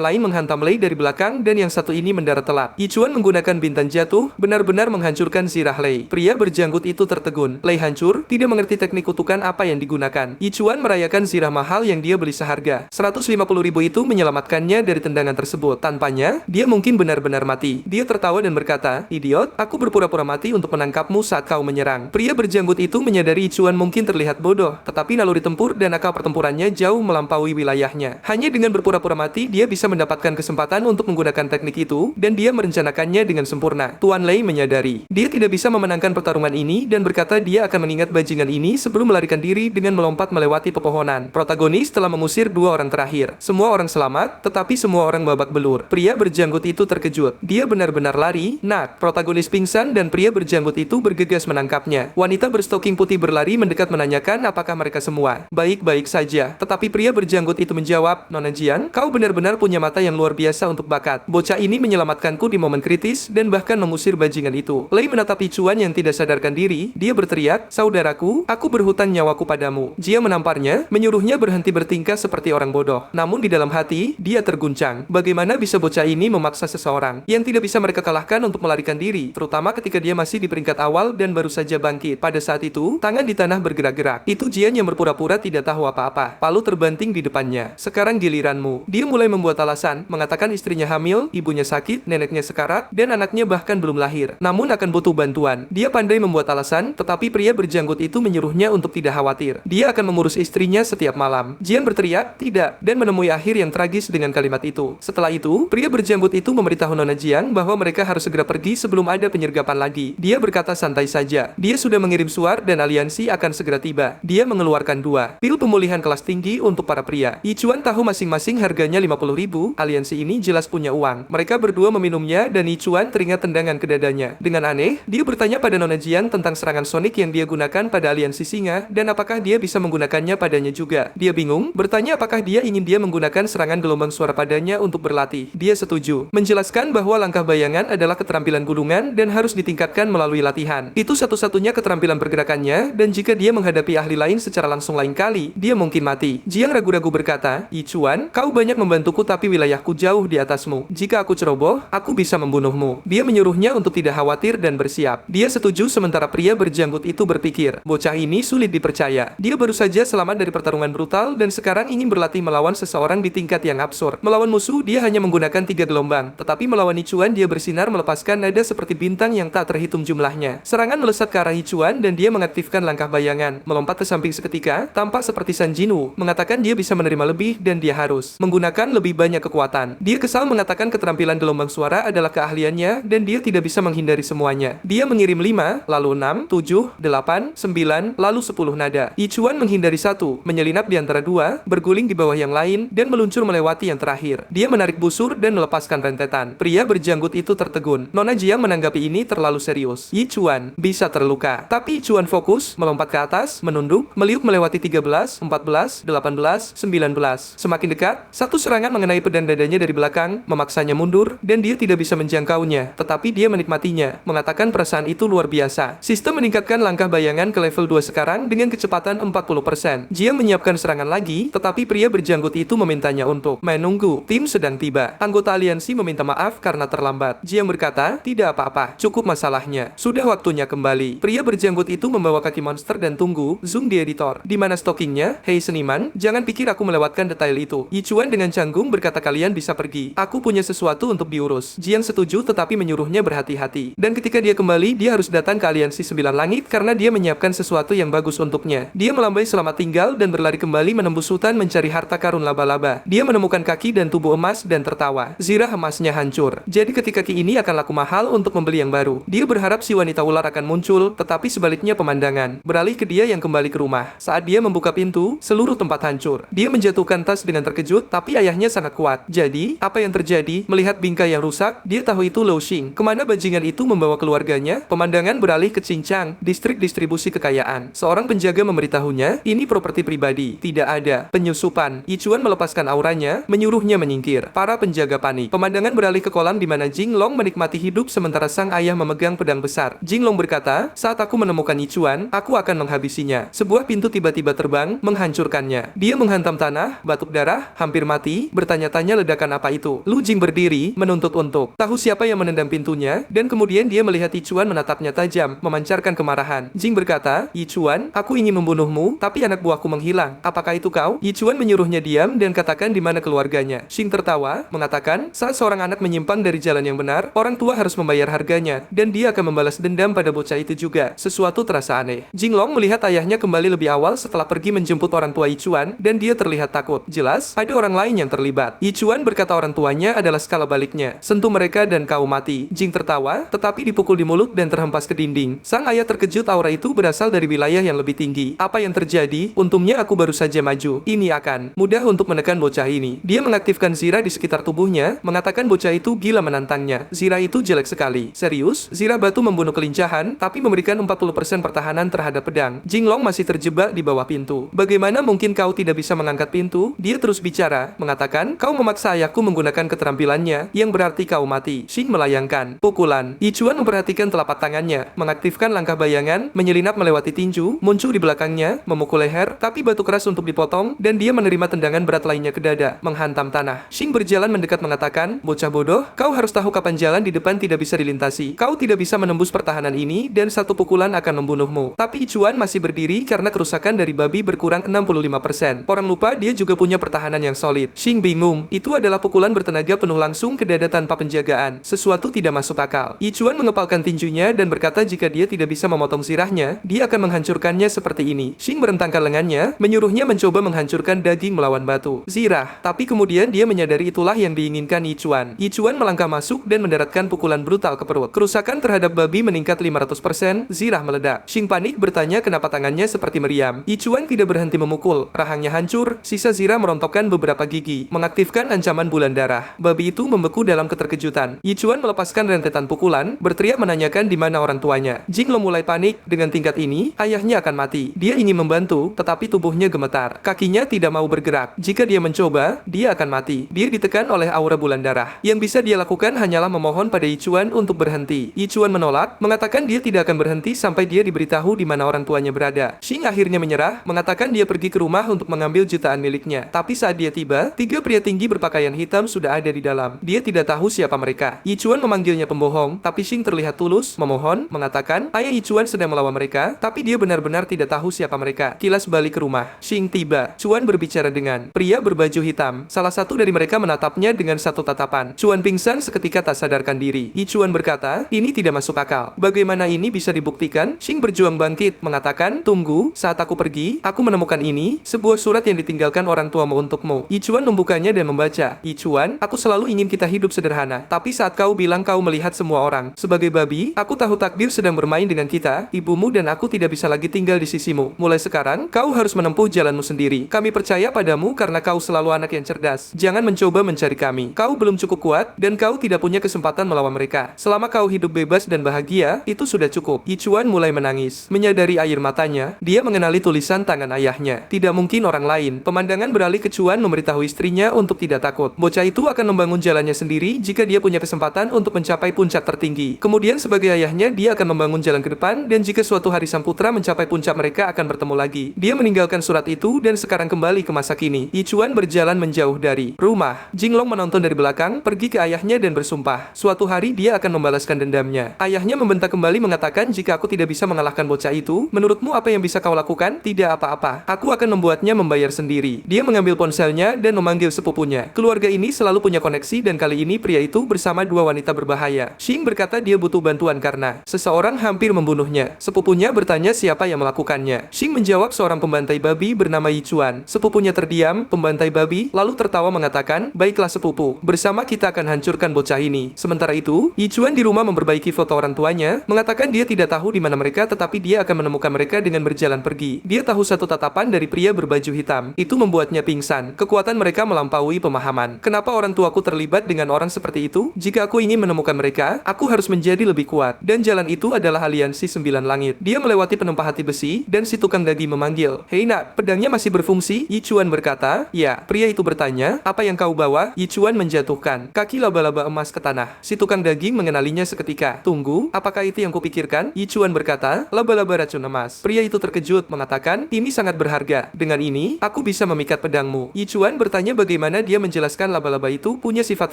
lain menghantam Lei dari belakang dan yang satu ini mendarat telat. Yichuan menggunakan bintang jatuh, benar-benar menghancurkan zirah Lei. Pria berjanggut itu tertegun. Lei hancur, tidak mengerti teknik kutukan apa yang digunakan. Yichuan merayakan zirah mahal yang dia beli seharga 150.000 itu menyelamatkannya dari tendangan tersebut. Tanpanya, dia mungkin benar-benar mati. Dia tertawa dan berkata, idiot, aku berpura-pura mati untuk menangkapmu saat kau menyerang. Pria berjanggut itu menyadari Yichuan mungkin terlihat bodoh, tetapi naluri tempur dan akal pertempurannya jauh melampaui wilayahnya. Hanya dengan berpura-pura mati, dia bisa mendapatkan kesempatan untuk menggunakan teknik itu, dan dia merencanakannya dengan sempurna. Tuan Lei menyadari, dia tidak bisa memenangkan pertarungan ini, dan berkata dia akan mengingat bajingan ini sebelum melarikan diri dengan melompat melewati pepohonan. Protagonis telah mengusir dua orang terakhir. Semua orang selamat, tetapi semua orang babak belur. Pria berjanggut itu terkejut. Dia benar-benar lari. Protagonis pingsan dan pria berjanggut itu bergegas menangkapnya. Wanita berstoking putih berlari mendekat menanyakan apakah mereka semua baik-baik saja. Tetapi pria berjanggut itu menjawab, Nona Jian, kau benar-benar punya mata yang luar biasa untuk bakat. Bocah ini menyelamatkanku di momen kritis dan bahkan mengusir bajingan itu. Lei menatap Yichuan yang tidak sadarkan diri. Dia berteriak, saudaraku, aku berhutang nyawaku padamu. Jia menamparnya, menyuruhnya berhenti bertingkah seperti orang bodoh. Namun di dalam hati, dia terguncang. Bagaimana bisa bocah ini memaksa seseorang yang tidak bisa mereka kalahkan untuk melarikan diri, terutama ketika dia masih di peringkat awal dan baru saja bangkit. Pada saat itu, tangan di tanah bergerak-gerak. Itu Jian yang berpura-pura tidak tahu apa-apa. Palu terbanting di depannya. Sekarang giliranmu. Dia mulai membuat alasan, mengatakan istrinya hamil, ibunya sakit, neneknya sekarat, dan anaknya bahkan belum lahir. Namun akan butuh bantuan. Dia pandai membuat alasan, tetapi pria berjanggut itu menyuruhnya untuk tidak khawatir. Dia akan mengurus istrinya setiap malam. Jian berteriak, tidak, dan menemui akhir yang tragis dengan kalimat itu. Setelah itu, pria berjanggut itu memberitahu Nona Jian bahwa mereka harus segera pergi sebelum ada penyergapan lagi. Dia berkata santai saja. Dia sudah mengirim suar dan aliansi akan segera tiba. Dia mengeluarkan 2 pil pemulihan kelas tinggi untuk para pria. Yichuan tahu masing-masing harganya 50.000. Aliansi ini jelas punya uang. Mereka berdua meminumnya dan Yichuan teringat tendangan ke dadanya. Dengan aneh, dia bertanya pada Nona Jian tentang serangan sonik yang dia gunakan pada aliansi singa dan apakah dia bisa menggunakannya padanya juga. Dia bingung, bertanya apakah dia ingin dia menggunakan serangan gelombang suara padanya untuk berlatih. Dia setuju, menjelaskan bahwa langkah bayangan adalah keterampilan gulungan dan harus ditingkatkan melalui latihan. Itu satu-satunya keterampilan pergerakannya, dan jika dia menghadapi ahli lain secara langsung lain kali, dia mungkin mati. Jiang ragu-ragu berkata, Yichuan, kau banyak membantuku tapi wilayahku jauh di atasmu. Jika aku ceroboh, aku bisa membunuhmu. Dia menyuruhnya untuk tidak khawatir dan bersiap. Dia setuju sementara pria berjanggut itu berpikir, bocah ini sulit dipercaya. Dia baru saja selamat dari pertarungan brutal dan sekarang ingin berlatih melawan seseorang di tingkat yang absurd. Melawan musuh, dia hanya menggunakan 3 gelombang. Tetapi melawan Yichuan, dia bersinar melepaskan nada seperti bintang yang tak terhitung jumlahnya. Serangan melesat ke arah Yichuan dan dia mengaktifkan langkah bayangan. Melompat ke samping seketika, tampak seperti San Jinwoo. Mengatakan dia bisa menerima lebih dan dia harus menggunakan lebih banyak kekuatan. Dia kesal mengatakan keterampilan gelombang suara adalah keahliannya dan dia tidak bisa menghindari semuanya. Dia mengirim 5, lalu 6, 7, 8, 9, lalu 10 nada. Yichuan menghindari 1, menyelinap di antara 2, berguling di bawah yang lain, dan meluncur melewati yang terakhir. Dia menarik busur dan melepaskan rentetan. Pria berjanggut itu tertegun. Nona Jiang menanggapi ini terlalu serius. Yichuan bisa terluka. Tapi Yichuan fokus, melompat ke atas, menunduk, meliuk melewati 13, 14, 18, 19. Semakin dekat, satu serangan mengenai pedang dadanya dari belakang, memaksanya mundur, dan dia tidak bisa menjangkaunya. Tetapi dia menikmatinya, mengatakan perasaan itu luar biasa. Sistem meningkatkan langkah bayangan ke level 2 sekarang dengan kecepatan 40%. Jiang menyiapkan serangan lagi, tetapi pria berjanggut itu memintanya untuk menunggu. Tim sedang tiba. Anggota aliansi meminta maaf karena terlambat. Jiang berkata, tidak apa-apa, cukup masalahnya. Sudah waktunya kembali. Pria berjanggut itu membawa kaki monster dan tunggu. Zoom di editor. Di mana stockingnya? Hei seniman, jangan pikir aku melewatkan detail itu. Yichuan dengan canggung berkata kalian bisa pergi. Aku punya sesuatu untuk diurus. Jiang setuju tetapi menyuruhnya berhati-hati. Dan ketika dia kembali, dia harus datang ke aliansi 9 langit karena dia menyiapkan sesuatu yang bagus untuknya. Dia melambai selamat tinggal dan berlari kembali menembus hutan mencari harta karun laba-laba. Dia menemukan kaki dan tubuh emas dan tertawa. Zirah emasnya hancur. Jadi ketika kaki ini akan laku mahal untuk membeli yang baru. Dia berharap si wanita ular akan muncul, tetapi sebaliknya pemandangan beralih ke dia yang kembali ke rumah. Saat dia membuka pintu, seluruh tempat hancur. Dia menjatuhkan tas dengan terkejut, tapi ayahnya sangat kuat. Jadi, apa yang terjadi? Melihat bingkai yang rusak, dia tahu itu Lo Xing. Kemana bajingan itu membawa keluarganya? Pemandangan beralih ke Cincang, distrik distribusi kekayaan. Seorang penjaga memberitahunya, ini properti pribadi. Tidak ada penyusupan. Yichuan melepaskan auranya, menyuruhnya menyingkir. Para penjaga panik. Pemandangan beralih ke kolam di mana Jing Long menikmati hidup hidup sementara sang ayah memegang pedang besar. Jinglong berkata, saat aku menemukan Yichuan, aku akan menghabisinya. Sebuah pintu tiba-tiba terbang, menghancurkannya. Dia menghantam tanah, batuk darah, hampir mati, bertanya-tanya ledakan apa itu. Lu Jing berdiri, menuntut untuk tahu siapa yang menendang pintunya, dan kemudian dia melihat Yichuan menatapnya tajam, memancarkan kemarahan. Jing berkata, Yichuan, aku ingin membunuhmu, tapi anak buahku menghilang. Apakah itu kau? Yichuan menyuruhnya diam dan katakan di mana keluarganya. Xing tertawa, mengatakan, saat seorang anak menyimpang dari jalan yang benar, orang tua harus membayar harganya, dan dia akan membalas dendam pada bocah itu juga. Sesuatu terasa aneh. Jinglong melihat ayahnya kembali lebih awal setelah pergi menjemput orang tua Yichuan, dan dia terlihat takut. Jelas, ada orang lain yang terlibat. Yichuan berkata orang tuanya adalah skala baliknya. Sentuh mereka dan kau mati. Jing tertawa, tetapi dipukul di mulut dan terhempas ke dinding. Sang ayah terkejut, aura itu berasal dari wilayah yang lebih tinggi. Apa yang terjadi? Untungnya aku baru saja maju. Ini akan mudah untuk menekan bocah ini. Dia mengaktifkan Zira di sekitar tubuhnya, mengatakan bocah itu gila menantangnya. Zira itu jelek sekali. Serius? Zira batu membunuh kelincahan, tapi memberikan 40% pertahanan terhadap pedang. Jinglong masih terjebak di bawah pintu. Bagaimana mungkin kau tidak bisa mengangkat pintu? Dia terus bicara, mengatakan, kau memaksa ayahku menggunakan keterampilannya, yang berarti kau mati. Xing melayangkan pukulan. Yichuan memperhatikan telapak tangannya, mengaktifkan langkah bayangan, menyelinap melewati tinju, muncul di belakangnya, memukul leher, tapi batu keras untuk dipotong, dan dia menerima tendangan berat lainnya ke dada, menghantam tanah. Xing berjalan mendekat mengatakan, bocah bodoh, kau harus tahu kapan jalan di depan tidak bisa dilintasi. Kau tidak bisa menembus pertahanan ini, dan satu pukulan akan membunuhmu. Tapi Yichuan masih berdiri karena kerusakan dari babi berkurang 65%. Orang lupa dia juga punya pertahanan yang solid. Xing bingung, itu adalah pukulan bertenaga penuh langsung ke dada tanpa penjagaan. Sesuatu tidak masuk akal. Yichuan mengepalkan tinjunya dan berkata jika dia tidak bisa memotong sirahnya, dia akan menghancurkannya seperti ini. Xing merentangkan lengannya, menyuruhnya mencoba menghancurkan daging melawan batu. Zirah. Tapi kemudian dia menyadari itulah yang diinginkan Yichuan. Yichuan melangkah masuk dan mendaratkan pukulan brutal ke perut. Kerusakan terhadap babi meningkat 500%, Zirah meledak. Xing panik bertanya kenapa tangannya seperti meriam. Yichuan tidak berhenti memukul. Rahangnya hancur, sisa Zirah merontokkan beberapa gigi, mengaktifkan ancaman bulan darah. Babi itu membeku dalam keterkejutan. Yichuan melepaskan rentetan pukulan, berteriak menanyakan di mana orang tuanya. Jinglong mulai panik, dengan tingkat ini, ayahnya akan mati. Dia ingin membantu, tetapi tubuhnya gemetar. Kakinya tidak mau bergerak. Jika dia mencoba, dia akan mati. Dia ditekan oleh aura bulan darah. Yang bisa dia lakukan hanyalah memohon pada Yichuan untuk berhenti. Yichuan menolak, mengatakan dia tidak akan berhenti sampai dia diberitahu di mana orang tuanya berada. Xing akhirnya menyerah, mengatakan dia pergi ke rumah untuk mengambil jutaan miliknya. Tapi saat dia tiba, 3 pria tinggi berpakaian hitam sudah ada di dalam. Dia tidak tahu siapa mereka. Yichuan memanggilnya pembohong, tapi Xing terlihat tulus, memohon, mengatakan ayah Yichuan sedang melawan mereka, tapi dia benar-benar tidak tahu siapa mereka. Kilas balik ke rumah. Xing tiba. Chuan berbicara dengan pria berbaju hitam. Salah satu dari mereka menatapnya dengan satu tatapan. Chuan pingsan seketika tak sadarkan diri. Yichuan berkata, ini tidak masuk akal. Bagaimana ini bisa dibuktikan? Xing berjuang bangkit, mengatakan, tunggu, saat aku pergi, aku menemukan ini, sebuah surat yang ditinggalkan orang tuamu untukmu. Yichuan membukanya dan membaca. Yichuan, aku selalu ingin kita hidup sederhana, tapi saat kau bilang kau melihat semua orang sebagai babi, aku tahu takdir sedang bermain dengan kita, ibumu dan aku tidak bisa lagi tinggal di sisimu. Mulai sekarang, kau harus menempuh jalanmu sendiri. Kami percaya padamu karena kau selalu anak yang cerdas. Jangan mencoba mencari kami. Kau belum cukup kuat, dan kau tidak punya kesempatan melawan mereka. Selama kau hidup bebas dan bahagia, itu sudah cukup. Yichuan mulai menangis. Menyadari air matanya, dia mengenali tulisan tangan ayahnya. Tidak mungkin orang lain. Pemandangan beralih ke Chuan memberitahu istrinya untuk tidak takut. Bocah itu akan membangun jalannya sendiri jika dia punya kesempatan untuk mencapai puncak tertinggi. Kemudian sebagai ayahnya, dia akan membangun jalan ke depan, dan jika suatu hari sang putra mencapai puncak mereka akan bertemu lagi. Dia meninggalkan surat itu dan sekarang kembali ke masa kini. Yichuan berjalan menjauh dari rumah. Jinglong menonton dari belakang, pergi ke ayahnya dan bersumpah. Suatu hari dia akan membalaskan dendamnya. Ayahnya membentak kembali mengatakan jika aku tidak bisa mengalahkan bocah itu, menurutmu apa yang bisa kau lakukan? Tidak apa-apa. Aku akan membuatnya membayar sendiri. Dia mengambil ponselnya dan memanggil sepupunya. Keluarga ini selalu punya koneksi dan kali ini pria itu bersama 2 wanita berbahaya. Xing berkata dia butuh bantuan karena seseorang hampir membunuhnya. Sepupunya bertanya siapa yang melakukannya. Xing menjawab seorang pembantai babi bernama Yichuan. Sepupunya terdiam, pembantai babi, lalu tertawa mengatakan, baiklah sepupu, bersama kita akan hancurkan bocah ini. Sementara itu, Yichuan di rumah memperbaiki foto orang tuanya, mengatakan dia tidak tahu di mana mereka tetapi dia akan menemukan mereka dengan berjalan pergi. Dia tahu satu tatapan dari pria berbaju hitam. Itu membuatnya pingsan. Kekuatan mereka melampaui pemahaman. Kenapa orang tuaku terlibat dengan orang seperti itu? Jika aku ingin menemukan mereka, aku harus menjadi lebih kuat. Dan jalan itu adalah aliansi 9 langit. Dia melewati penempah hati besi, dan si tukang daging memanggil, hei nak, pedangnya masih berfungsi? Yichuan berkata, ya. Pria itu bertanya, apa yang kau bawa? Yichuan menjatuhkan kaki laba-laba emas ke tanah. Si tukang daging daging mengenalinya seketika. Tunggu, apakah itu yang kupikirkan? Yichuan berkata, laba-laba racun emas. Pria itu terkejut, mengatakan, ini sangat berharga. Dengan ini, aku bisa memikat pedangmu. Yichuan bertanya bagaimana dia menjelaskan laba-laba itu punya sifat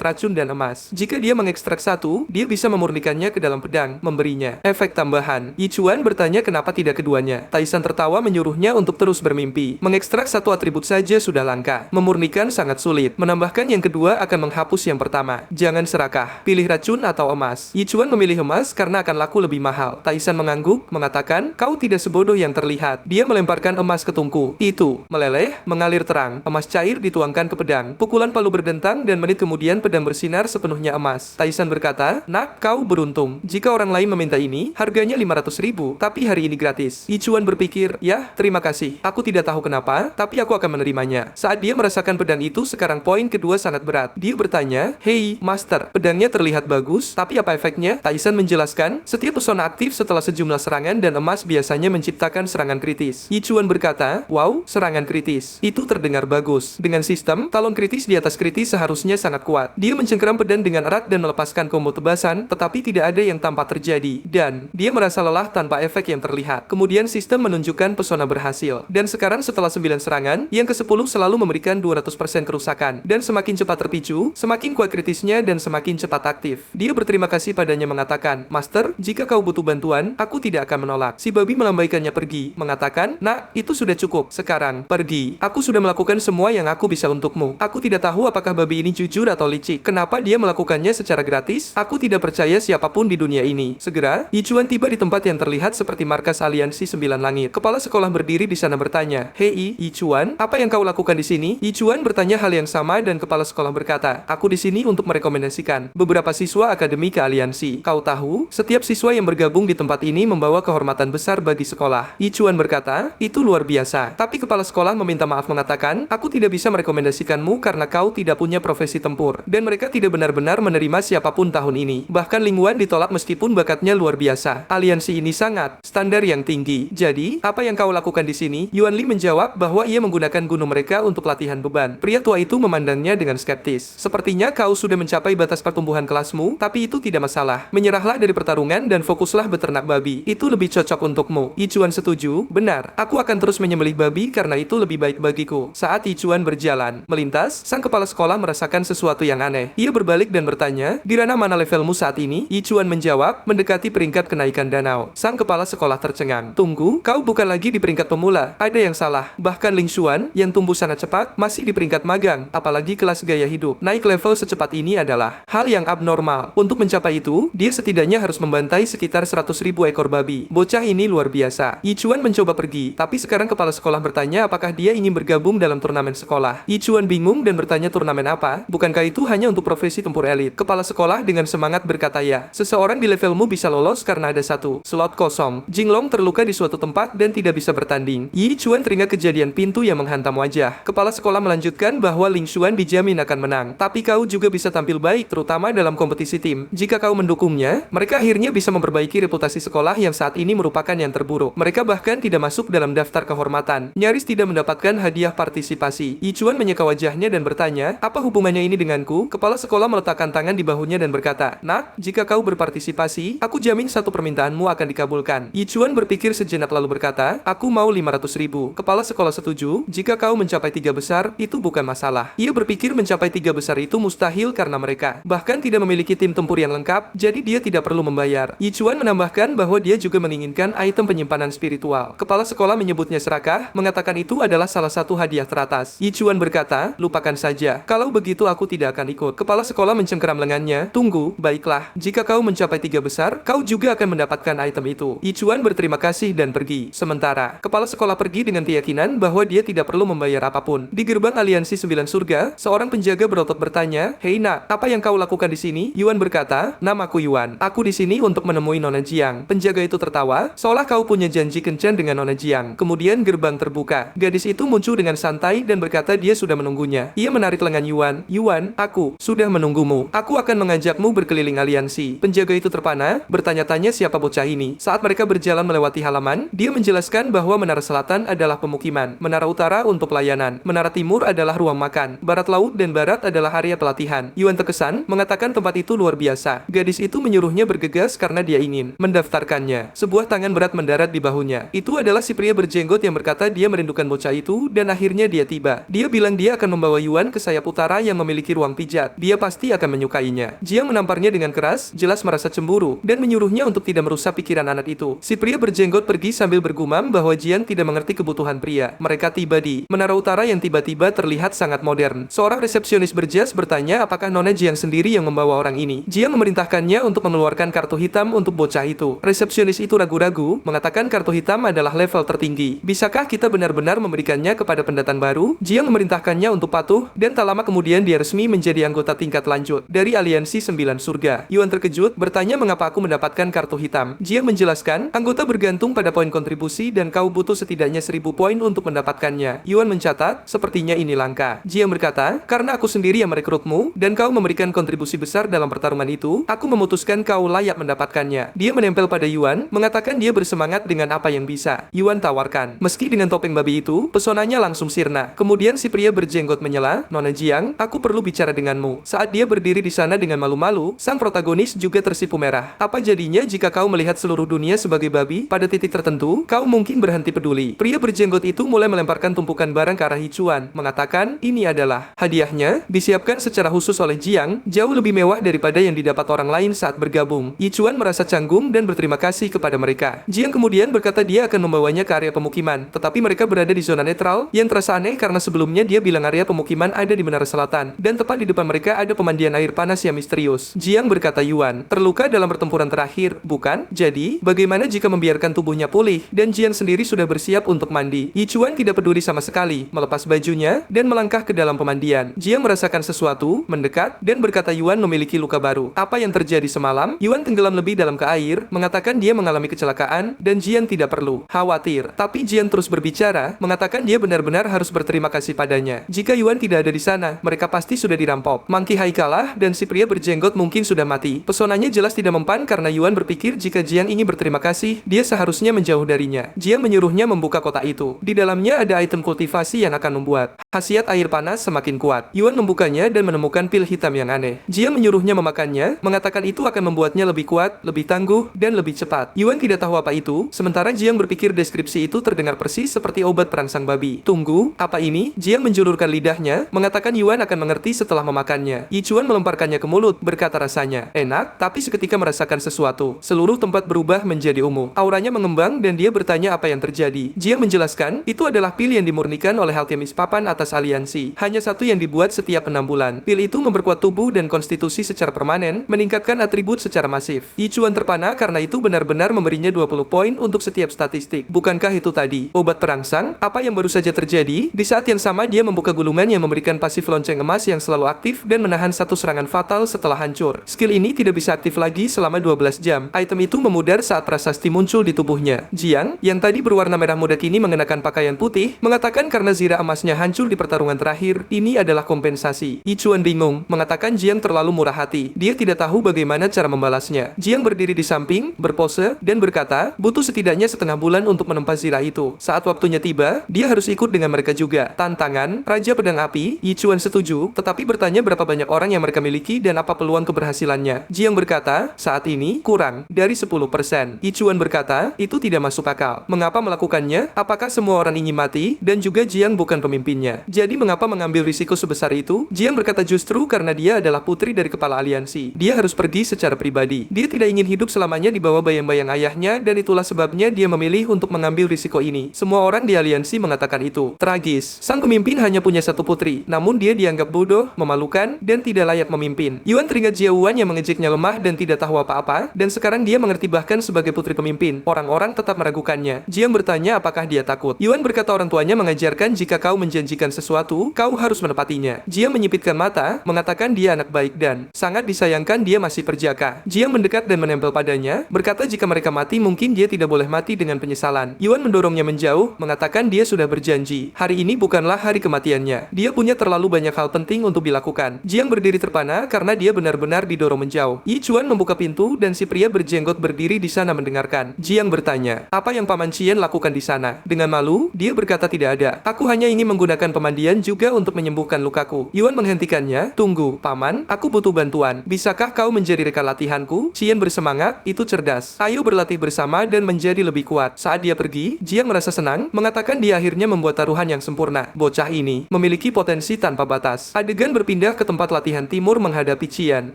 racun dan emas. Jika dia mengekstrak satu, dia bisa memurnikannya ke dalam pedang, memberinya efek tambahan. Yichuan bertanya kenapa tidak keduanya. Taisan tertawa menyuruhnya untuk terus bermimpi. Mengekstrak satu atribut saja sudah langka. Memurnikan sangat sulit. Menambahkan yang kedua akan menghapus yang pertama. Jangan serakah. Pilih racun atau emas. Yichuan memilih emas karena akan laku lebih mahal. Taisan mengangguk, mengatakan, kau tidak sebodoh yang terlihat. Dia melemparkan emas ke tungku. Itu meleleh, mengalir terang. Emas cair dituangkan ke pedang. Pukulan palu berdentang dan menit kemudian pedang bersinar sepenuhnya emas. Taisan berkata, nak, kau beruntung. Jika orang lain meminta ini, harganya 500.000, tapi hari ini gratis. Yichuan berpikir, ya, terima kasih. Aku tidak tahu kenapa, tapi aku akan menerimanya. Saat dia merasakan pedang itu, sekarang poin kedua sangat berat. Dia bertanya, hei, master, pedangnya terlihat bagus, tapi apa efeknya? Taisan menjelaskan, setiap pesona aktif setelah sejumlah serangan dan emas biasanya menciptakan serangan kritis. Yichuan berkata, wow, serangan kritis. Itu terdengar bagus. Dengan sistem, talon kritis di atas kritis seharusnya sangat kuat. Dia mencengkeram pedang dengan erat dan melepaskan combo tebasan, tetapi tidak ada yang tampak terjadi. Dan, dia merasa lelah tanpa efek yang terlihat. Kemudian sistem menunjukkan pesona berhasil. Dan sekarang setelah 9 serangan, yang ke-10 selalu memberikan 200% kerusakan. Dan semakin cepat terpicu, semakin kuat kritisnya dan semakin cepat aktif. Dia berterima kasih padanya mengatakan, Master, jika kau butuh bantuan, aku tidak akan menolak. Si babi melambaikannya pergi, mengatakan, nak, itu sudah cukup. Sekarang, pergi. Aku sudah melakukan semua yang aku bisa untukmu. Aku tidak tahu apakah babi ini jujur atau licik. Kenapa dia melakukannya secara gratis? Aku tidak percaya siapapun di dunia ini. Segera, Yichuan tiba di tempat yang terlihat seperti markas aliansi 9 langit. Kepala sekolah berdiri di sana bertanya, hei, Yichuan, apa yang kau lakukan di sini? Yichuan bertanya hal yang sama dan kepala sekolah berkata, aku di sini untuk merekomendasikan beberapa siswa akademi ke aliansi. Kau tahu, setiap siswa yang bergabung di tempat ini membawa kehormatan besar bagi sekolah. Yichuan berkata, itu luar biasa. Tapi kepala sekolah meminta maaf mengatakan, aku tidak bisa merekomendasikanmu karena kau tidak punya profesi tempur. Dan mereka tidak benar-benar menerima siapapun tahun ini. Bahkan Ling Wan ditolak meskipun bakatnya luar biasa. Aliansi ini sangat standar yang tinggi. Jadi, apa yang kau lakukan di sini? Yuan Li menjawab bahwa ia menggunakan gunung mereka untuk latihan beban. Pria tua itu memandangnya dengan skeptis. Sepertinya kau sudah mencapai batas pertumbuhan kelasmu, tapi itu tidak masalah. Menyerahlah dari pertarungan dan fokuslah beternak babi. Itu lebih cocok untukmu. Yichuan setuju. Benar, aku akan terus menyembelih babi karena itu lebih baik bagiku. Saat Yichuan berjalan melintas, sang kepala sekolah merasakan sesuatu yang aneh. Ia berbalik dan bertanya, di ranah mana levelmu saat ini? Yichuan menjawab, mendekati peringkat kenaikan danau. Sang kepala sekolah tercengang. Tunggu, kau bukan lagi di peringkat pemula. Ada yang salah. Bahkan Ling Xuan, yang tumbuh sangat cepat, masih di peringkat magang. Apalagi kelas gaya hidup. Naik level secepat ini adalah hal yang abnormal. Untuk mencapai itu, dia setidaknya harus membantai sekitar 100.000 ekor babi. Bocah ini luar biasa. Yichuan mencoba pergi, tapi sekarang kepala sekolah bertanya apakah dia ingin bergabung dalam turnamen sekolah. Yichuan bingung dan bertanya turnamen apa? Bukankah itu hanya untuk profesi tempur elit? Kepala sekolah dengan semangat berkata ya. Seseorang di levelmu bisa lolos karena ada satu slot kosong. Jinglong terluka di suatu tempat dan tidak bisa bertanding. Yichuan teringat kejadian pintu yang menghantam wajah. Kepala sekolah melanjutkan bahwa Ling Xuan dijamin akan menang. Tapi kau juga bisa tampil baik, terutama dalam kompetisi tim. Jika kau mendukungnya, mereka akhirnya bisa memperbaiki reputasi sekolah yang saat ini merupakan yang terburuk. Mereka bahkan tidak masuk dalam daftar kehormatan. Nyaris tidak mendapatkan hadiah partisipasi. Yichuan menyeka wajahnya dan bertanya, apa hubungannya ini denganku? Kepala sekolah meletakkan tangan di bahunya dan berkata, nak, jika kau berpartisipasi, aku jamin satu permintaanmu akan dikabulkan. Yichuan berpikir sejenak lalu berkata, aku mau 500.000. Kepala sekolah setuju, jika kau mencapai 3 besar, itu bukan masalah. Ia berpikir mencapai 3 besar itu mustahil karena mereka bahkan tidak memiliki tim tempur yang lengkap, jadi dia tidak perlu membayar. Yichuan menambahkan bahwa dia juga menginginkan item penyimpanan spiritual. Kepala sekolah menyebutnya serakah, mengatakan itu adalah salah satu hadiah teratas. Yichuan berkata, lupakan saja. Kalau begitu aku tidak akan ikut. Kepala sekolah mencengkeram lengannya. Tunggu, baiklah. Jika kau mencapai 3 besar, kau juga akan mendapatkan item itu. Yichuan berterima kasih dan pergi. Sementara, kepala sekolah pergi dengan keyakinan bahwa dia tidak perlu membayar apapun. Di gerbang aliansi 9 surga, seorang penjaga berotot bertanya, hei nak, apa yang kau lakukan di sini? Yuan berkata, namaku Yuan. Aku di sini untuk menemui Nona Jiang. Penjaga itu tertawa, seolah kau punya janji kencan dengan Nona Jiang. Kemudian gerbang terbuka. Gadis itu muncul dengan santai dan berkata dia sudah menunggunya. Ia menarik lengan Yuan. Yuan, aku sudah menunggumu. Aku akan mengajakmu berkeliling aliansi. Penjaga itu terpana, bertanya-tanya siapa bocah ini. Saat mereka berjalan melewati halaman, dia menjelaskan bahwa Menara Selatan adalah pemukiman, Menara Utara untuk pelayanan, Menara Timur adalah ruang makan, Barat Laut dan Barat adalah area pelatihan. Yuan terkesan, mengatakan tempat itu luar luar biasa. Gadis itu menyuruhnya bergegas karena dia ingin mendaftarkannya. Sebuah tangan berat mendarat di bahunya. Itu adalah si pria berjenggot yang berkata dia merindukan bocah itu, dan akhirnya dia tiba. Dia bilang dia akan membawa Yuan ke sayap utara yang memiliki ruang pijat. Dia pasti akan menyukainya. Jiang menamparnya dengan keras, jelas merasa cemburu, dan menyuruhnya untuk tidak merusak pikiran anak itu. Si pria berjenggot pergi sambil bergumam bahwa Jiang tidak mengerti kebutuhan pria. Mereka tiba di menara utara yang tiba-tiba terlihat sangat modern. Seorang resepsionis berjas bertanya apakah Nona Jiang sendiri yang membawa orang ini. Jiang memerintahkannya untuk mengeluarkan kartu hitam untuk bocah itu. Resepsionis itu ragu-ragu, mengatakan kartu hitam adalah level tertinggi. Bisakah kita benar-benar memberikannya kepada pendatang baru? Jiang memerintahkannya untuk patuh, dan tak lama kemudian dia resmi menjadi anggota tingkat lanjut dari Aliansi 9 Surga. Yuan terkejut, bertanya mengapa aku mendapatkan kartu hitam. Jiang menjelaskan, anggota bergantung pada poin kontribusi dan kau butuh setidaknya 1000 poin untuk mendapatkannya. Yuan mencatat, sepertinya ini langka. Jiang berkata, karena aku sendiri yang merekrutmu, dan kau memberikan kontribusi besar dalam pertarungan itu, aku memutuskan kau layak mendapatkannya. Dia menempel pada Yuan, mengatakan dia bersemangat dengan apa yang bisa Yuan tawarkan. Meski dengan topeng babi itu, pesonanya langsung sirna. Kemudian si pria berjenggot menyela, Nona Jiang, aku perlu bicara denganmu. Saat dia berdiri di sana dengan malu-malu, sang protagonis juga tersipu merah. Apa jadinya jika kau melihat seluruh dunia sebagai babi? Pada titik tertentu, kau mungkin berhenti peduli. Pria berjenggot itu mulai melemparkan tumpukan barang ke arah Yichuan, mengatakan, ini adalah hadiahnya, disiapkan secara khusus oleh Jiang, jauh lebih mewah daripada yang didapat orang lain saat bergabung. Yichuan merasa canggung dan berterima kasih kepada mereka. Jiang kemudian berkata dia akan membawanya ke area pemukiman, tetapi mereka berada di zona netral, yang terasa aneh karena sebelumnya dia bilang area pemukiman ada di menara selatan, dan tepat di depan mereka ada pemandian air panas yang misterius. Jiang berkata Yuan, terluka dalam pertempuran terakhir, bukan? Jadi, bagaimana jika membiarkan tubuhnya pulih, dan Jiang sendiri sudah bersiap untuk mandi? Yichuan tidak peduli sama sekali, melepas bajunya, dan melangkah ke dalam pemandian. Jiang merasakan sesuatu, mendekat, dan berkata Yuan memiliki luka baru. Apa yang terjadi semalam? Yuan tenggelam lebih dalam ke air, mengatakan dia mengalami kecelakaan, dan Jiang tidak perlu khawatir. Tapi Jiang terus berbicara, mengatakan dia benar-benar harus berterima kasih padanya. Jika Yuan tidak ada di sana, mereka pasti sudah dirampok. Monkey High kalah, dan si pria berjenggot mungkin sudah mati. Pesonanya jelas tidak mempan karena Yuan berpikir jika Jiang ingin berterima kasih, dia seharusnya menjauh darinya. Jiang menyuruhnya membuka kotak itu. Di dalamnya ada item kultivasi yang akan membuat khasiat air panas semakin kuat. Yuan membukanya dan menemukan pil hitam yang aneh. Jiang menyuruhnya memakannya, mengatakan itu akan membuatnya lebih kuat, lebih tangguh, dan lebih cepat. Yuan tidak tahu apa itu, sementara Jiang berpikir deskripsi itu terdengar persis seperti obat perangsang babi. Tunggu, apa ini? Jiang menjulurkan lidahnya, mengatakan Yuan akan mengerti setelah memakannya. Yichuan melemparkannya ke mulut, berkata rasanya enak, tapi seketika merasakan sesuatu. Seluruh tempat berubah menjadi ungu. Auranya mengembang dan dia bertanya apa yang terjadi. Jiang menjelaskan, itu adalah pil yang dimurnikan oleh alkemis papan atas aliansi. Hanya satu yang dibuat setiap 6 bulan. Pil itu memperkuat tubuh dan konstitusi secara permanen, meningkatkan atribut secara masif. Yichuan terpana karena itu benar-benar memberinya 20 poin untuk setiap statistik. Bukankah itu tadi obat perangsang? Apa yang baru saja terjadi? Di saat yang sama dia membuka gulungan yang memberikan pasif lonceng emas yang selalu aktif dan menahan satu serangan fatal setelah hancur. Skill ini tidak bisa aktif lagi selama 12 jam. Item itu memudar saat prasasti muncul di tubuhnya. Jiang, yang tadi berwarna merah muda kini mengenakan pakaian putih, mengatakan karena zira emasnya hancur di pertarungan terakhir, ini adalah kompensasi. Yichuan bingung, mengatakan Jiang terlalu murah hati. Dia tidak tahu bagaimana cara membalasnya. Jiang berdiri di samping, berpose, dan berkata, butuh setidaknya setengah bulan untuk menempa zira itu. Saat waktunya tiba, dia harus ikut dengan mereka juga. Tantangan, Raja Pedang Api, Yichuan setuju, tetapi bertanya berapa banyak orang yang mereka miliki dan apa peluang keberhasilannya. Jiang berkata, saat ini, kurang dari 10%. Yichuan berkata, itu tidak masuk akal. Mengapa melakukannya? Apakah semua orang ingin mati? Dan juga Jiang bukan pemimpinnya. Jadi mengapa mengambil risiko sebesar itu? Jiang berkata justru karena dia adalah putri dari kepala aliansi. Dia harus pergi secara pribadi. Dia tidak ingin hidup selamanya di bawah bayang-bayang ayahnya, dan itulah sebabnya dia memilih untuk mengambil risiko ini. Semua orang di aliansi mengatakan itu. Tragis. Sang pemimpin hanya punya satu putri, namun dia dianggap bodoh, memalukan, dan tidak layak memimpin. Yuan teringat Jiaowan yang mengejeknya lemah dan tidak tahu apa-apa, dan sekarang dia mengerti bahkan sebagai putri pemimpin. Orang-orang tetap meragukannya. Jiang bertanya apakah dia takut. Yuan berkata orang tuanya mengajarkan jika kau menjanjikan sesuatu, kau harus menepatinya. Jiang menyipitkan mata, mengatakan dia anak baik dan sangat disayangkan dia masih perjaka. Jiang mendekat dan menempel padanya, berkata jika mereka mati mungkin dia tidak boleh mati dengan penyesalan. Yuan mendorongnya menjauh, mengatakan dia sudah berjanji. Hari ini bukanlah hari kematiannya. Dia punya terlalu banyak hal penting untuk dilakukan. Jiang berdiri terpana karena dia benar-benar didorong menjauh. Yichuan membuka pintu dan si pria berjenggot berdiri di sana mendengarkan. Jiang bertanya, apa yang Paman Qian lakukan di sana? Dengan malu, dia berkata tidak ada. Aku hanya ingin menggunakan pemandian juga untuk menyembuhkan lukaku. Yuan menghentikannya. Tunggu, Paman, aku butuh bantuan. Yuan. Bisakah kau menjadi rekan latihanku? Qian bersemangat, itu cerdas. Ayo berlatih bersama dan menjadi lebih kuat. Saat dia pergi, Jiang merasa senang, mengatakan dia akhirnya membuat taruhan yang sempurna. Bocah ini memiliki potensi tanpa batas. Adegan berpindah ke tempat latihan timur menghadapi Qian.